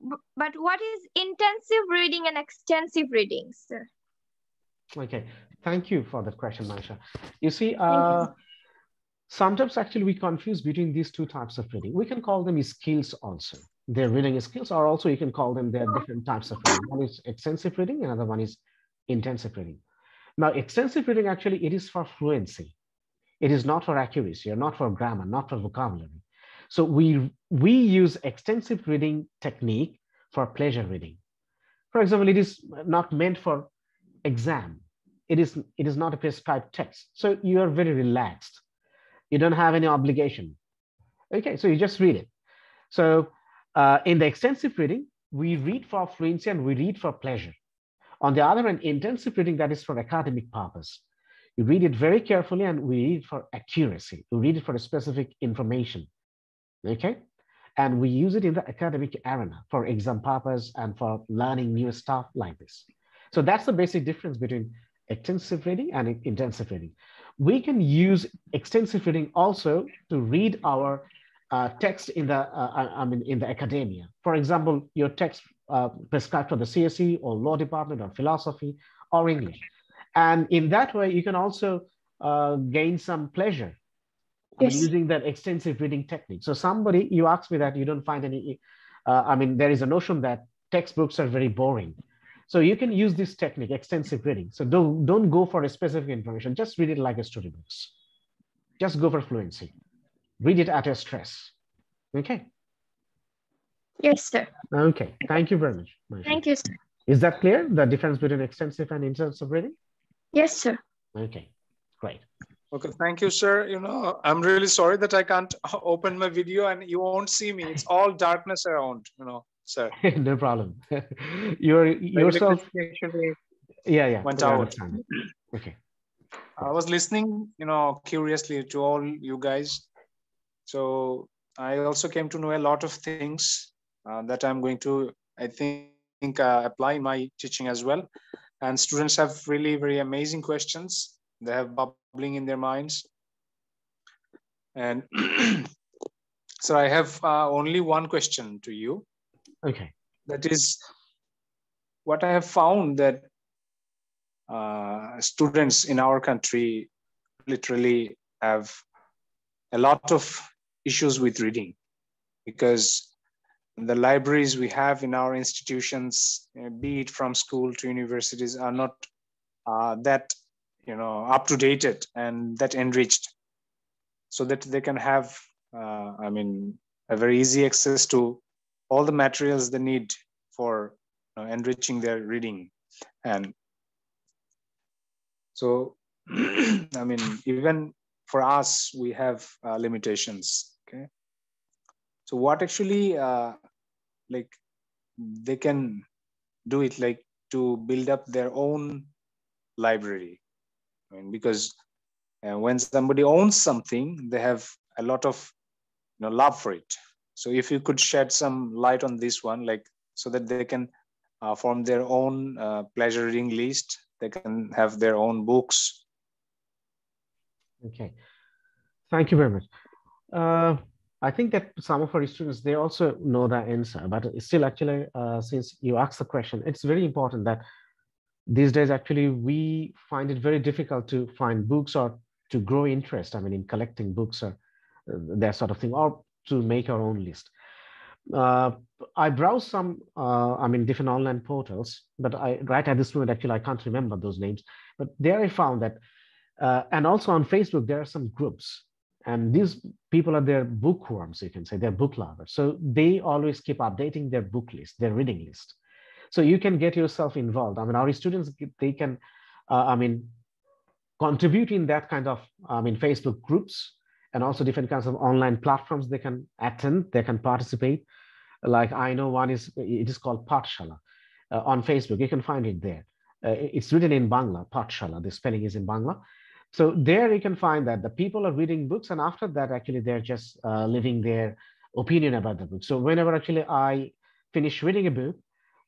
but what is intensive reading and extensive reading, sir? Okay, thank you for that question, Maisha. You see, sometimes actually we confuse between these 2 types of reading. We can call them skills also. They're reading skills, or also you can call them they're different types of reading. One is extensive reading, another one is intensive reading. Now, extensive reading, actually, it is for fluency. It is not for accuracy or not for grammar, not for vocabulary. So we use extensive reading technique for pleasure reading. For example, it is not meant for exam. It is not a prescribed text. So you are very relaxed. You don't have any obligation. Okay, so you just read it. So in the extensive reading, we read for fluency and we read for pleasure. On the other hand, intensive reading, that is for academic purpose. You read it very carefully and we read it for accuracy. We read it for a specific information, okay? And we use it in the academic arena for exam purpose and for learning new stuff like this. So that's the basic difference between extensive reading and intensive reading. We can use extensive reading also to read our text in the, in the academia. For example, your text prescribed for the CSE or law department or philosophy or English. And in that way, you can also gain some pleasure using that extensive reading technique. So somebody, you asked me that you don't find any, there is a notion that textbooks are very boring. So you can use this technique, extensive reading. So don't go for a specific information, just read it like a storybooks. Just go for fluency. Read it at your stress. Okay. Yes, sir. Okay, thank you very much. Thank you, sir. Is that clear, the difference between extensive and intensive reading? Yes, sir. Okay, great. Okay, thank you, sir. You know, I'm really sorry that I can't open my video and you won't see me. It's all darkness around, you know, sir. No problem. You're yourself. Yeah. Went out. Okay. I was listening, you know, curiously to all you guys. So I also came to know a lot of things that I'm going to, I think, apply in my teaching as well. And students have really very amazing questions. They have bubbling in their minds. And so I have only one question to you. Okay. That is, what I have found that students in our country literally have a lot of issues with reading, because the libraries we have in our institutions, be it from school to universities, are not that, you know, up to date and that enriched, so that they can have, a very easy access to all the materials they need for enriching their reading. And so, even for us, we have limitations. Okay. So what actually, they can do it, like to build up their own library. Because when somebody owns something, they have a lot of, love for it. So if you could shed some light on this one, so that they can form their own pleasure reading list, they can have their own books. Okay, thank you very much. I think that some of our students, they also know the answer, but still actually, since you asked the question, it's very important that these days, actually, we find it very difficult to find books or to grow interest, in collecting books or that sort of thing, or to make our own list. I browse some, different online portals, but right at this moment, actually, I can't remember those names. But there I found that, and also on Facebook, there are some groups. And these people are their bookworms, you can say, they're book lovers. So they always keep updating their book list, their reading list. So you can get yourself involved. Our students, they can, contribute in that kind of, Facebook groups, and also different kinds of online platforms they can attend, they can participate. Like I know one it is called Pathshala on Facebook. You can find it there. It's written in Bangla, Pathshala, the spelling is in Bangla. So there you can find that the people are reading books, and after that, actually, they're just leaving their opinion about the book. So whenever actually I finish reading a book,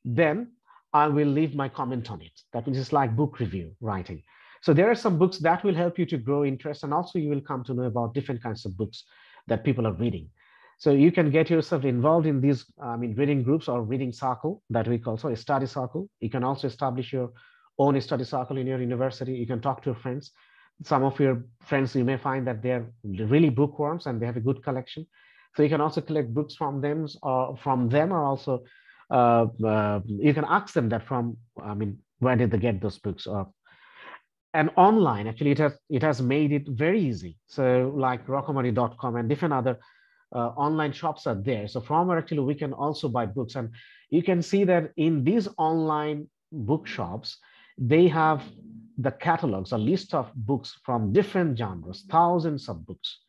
then I will leave my comment on it. That means it's like book review writing. So there are some books that will help you to grow interest, and also you will come to know about different kinds of books that people are reading. So you can get yourself involved in these reading groups or reading circle that we call a study circle. You can also establish your own study circle in your university. You can talk to your friends. Some of your friends, you may find that they're really bookworms and they have a good collection. So you can also collect books from them, or also you can ask them that where did they get those books? and online, actually, it has made it very easy. So like rockamani.com and different other online shops are there. So from where actually we can also buy books. And you can see that in these online bookshops, they have the catalogs, a list of books from different genres, thousands of books.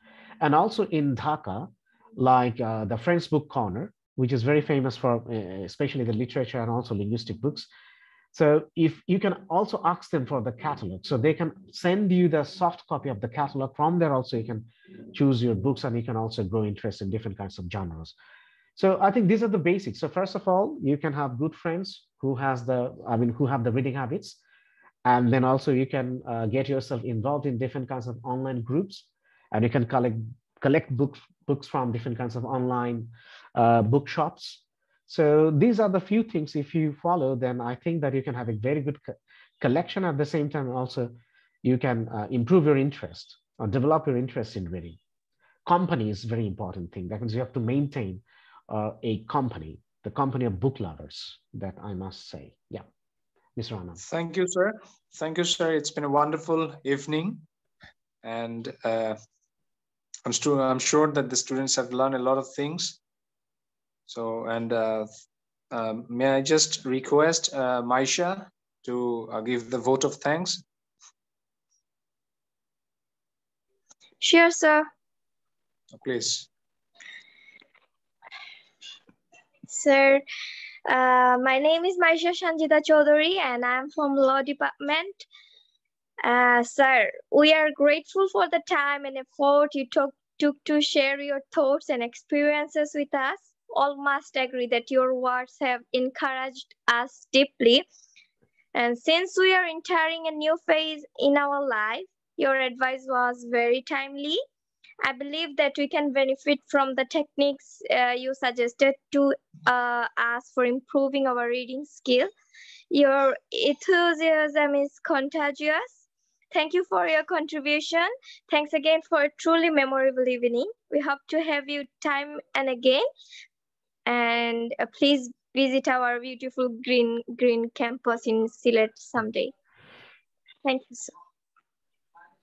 And also in Dhaka, like the French Book Corner, which is very famous for especially the literature and also linguistic books. So if you can also ask them for the catalog, so they can send you the soft copy of the catalog. From there also you can choose your books, and you can also grow interest in different kinds of genres. So I think these are the basics. So first of all, you can have good friends who have the reading habits. And then also you can get yourself involved in different kinds of online groups, and you can collect books from different kinds of online bookshops. So these are the few things, if you follow, then I think that you can have a very good collection. At the same time, also, you can improve your interest or develop your interest in reading. Company is a very important thing. That means you have to maintain a company, the company of book lovers, that I must say. Yeah. Mr. Anam. Thank you, sir. Thank you, sir. It's been a wonderful evening. And I'm sure that the students have learned a lot of things. So, and may I just request Maisha to give the vote of thanks? Sure, sir. Please. Sir, my name is Maisha Sanjita Chaudhary, and I'm from Law Department. Sir, we are grateful for the time and effort you took to share your thoughts and experiences with us. All must agree that your words have encouraged us deeply. And since we are entering a new phase in our life, your advice was very timely. I believe that we can benefit from the techniques you suggested to us for improving our reading skill. Your enthusiasm is contagious. Thank you for your contribution. Thanks again for a truly memorable evening. We hope to have you time and again. And please visit our beautiful green campus in Sylhet someday. Thank you, sir.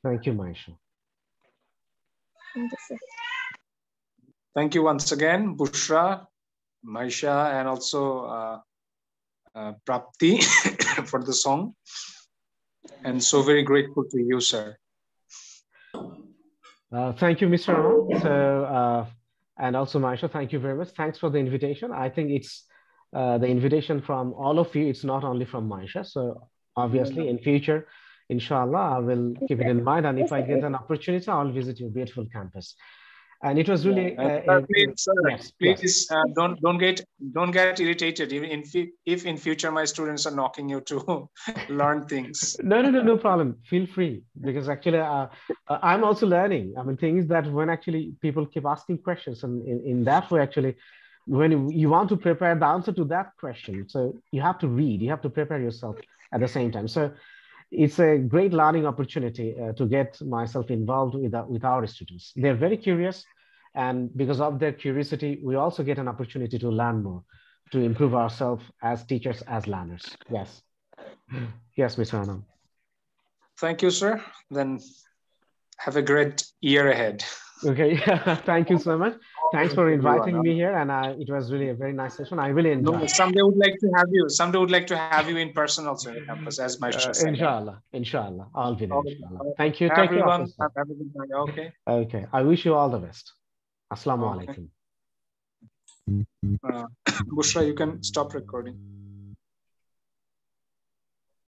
Thank you, Maisha. Thank you, sir. Thank you once again, Bushra, Maisha, and also Prapti for the song. And so very grateful to you, sir. Thank you, Mr. Anam. So, and also Maisha, thank you very much. Thanks for the invitation. I think it's the invitation from all of you. It's not only from Maisha. So obviously in future, inshallah, I will keep it in mind. And if I get an opportunity, I'll visit your beautiful campus. And it was really please don't get irritated even if in future my students are knocking you to learn things. No problem. Feel free, because actually I'm also learning. I mean, things that when actually people keep asking questions, and in that way, actually, when you want to prepare the answer to that question, so you have to read, you have to prepare yourself at the same time. So it's a great learning opportunity to get myself involved with our students. They're very curious, and because of their curiosity, we also get an opportunity to learn more, to improve ourselves as teachers, as learners. Yes. Yes, Mr. Anam. Thank you, sir. Then have a great year ahead. Okay, thank you so much. Thanks for inviting me here, and it was really a very nice session. I really enjoyed it. Someday would like to have you. Someday would like to have you in person also in campus, as Maisha said. Inshallah, I'll be there. Inshallah. Thank you. Take care. Have a good night. Okay. Okay. I wish you all the best. Assalamu alaikum. Bushra, you can stop recording.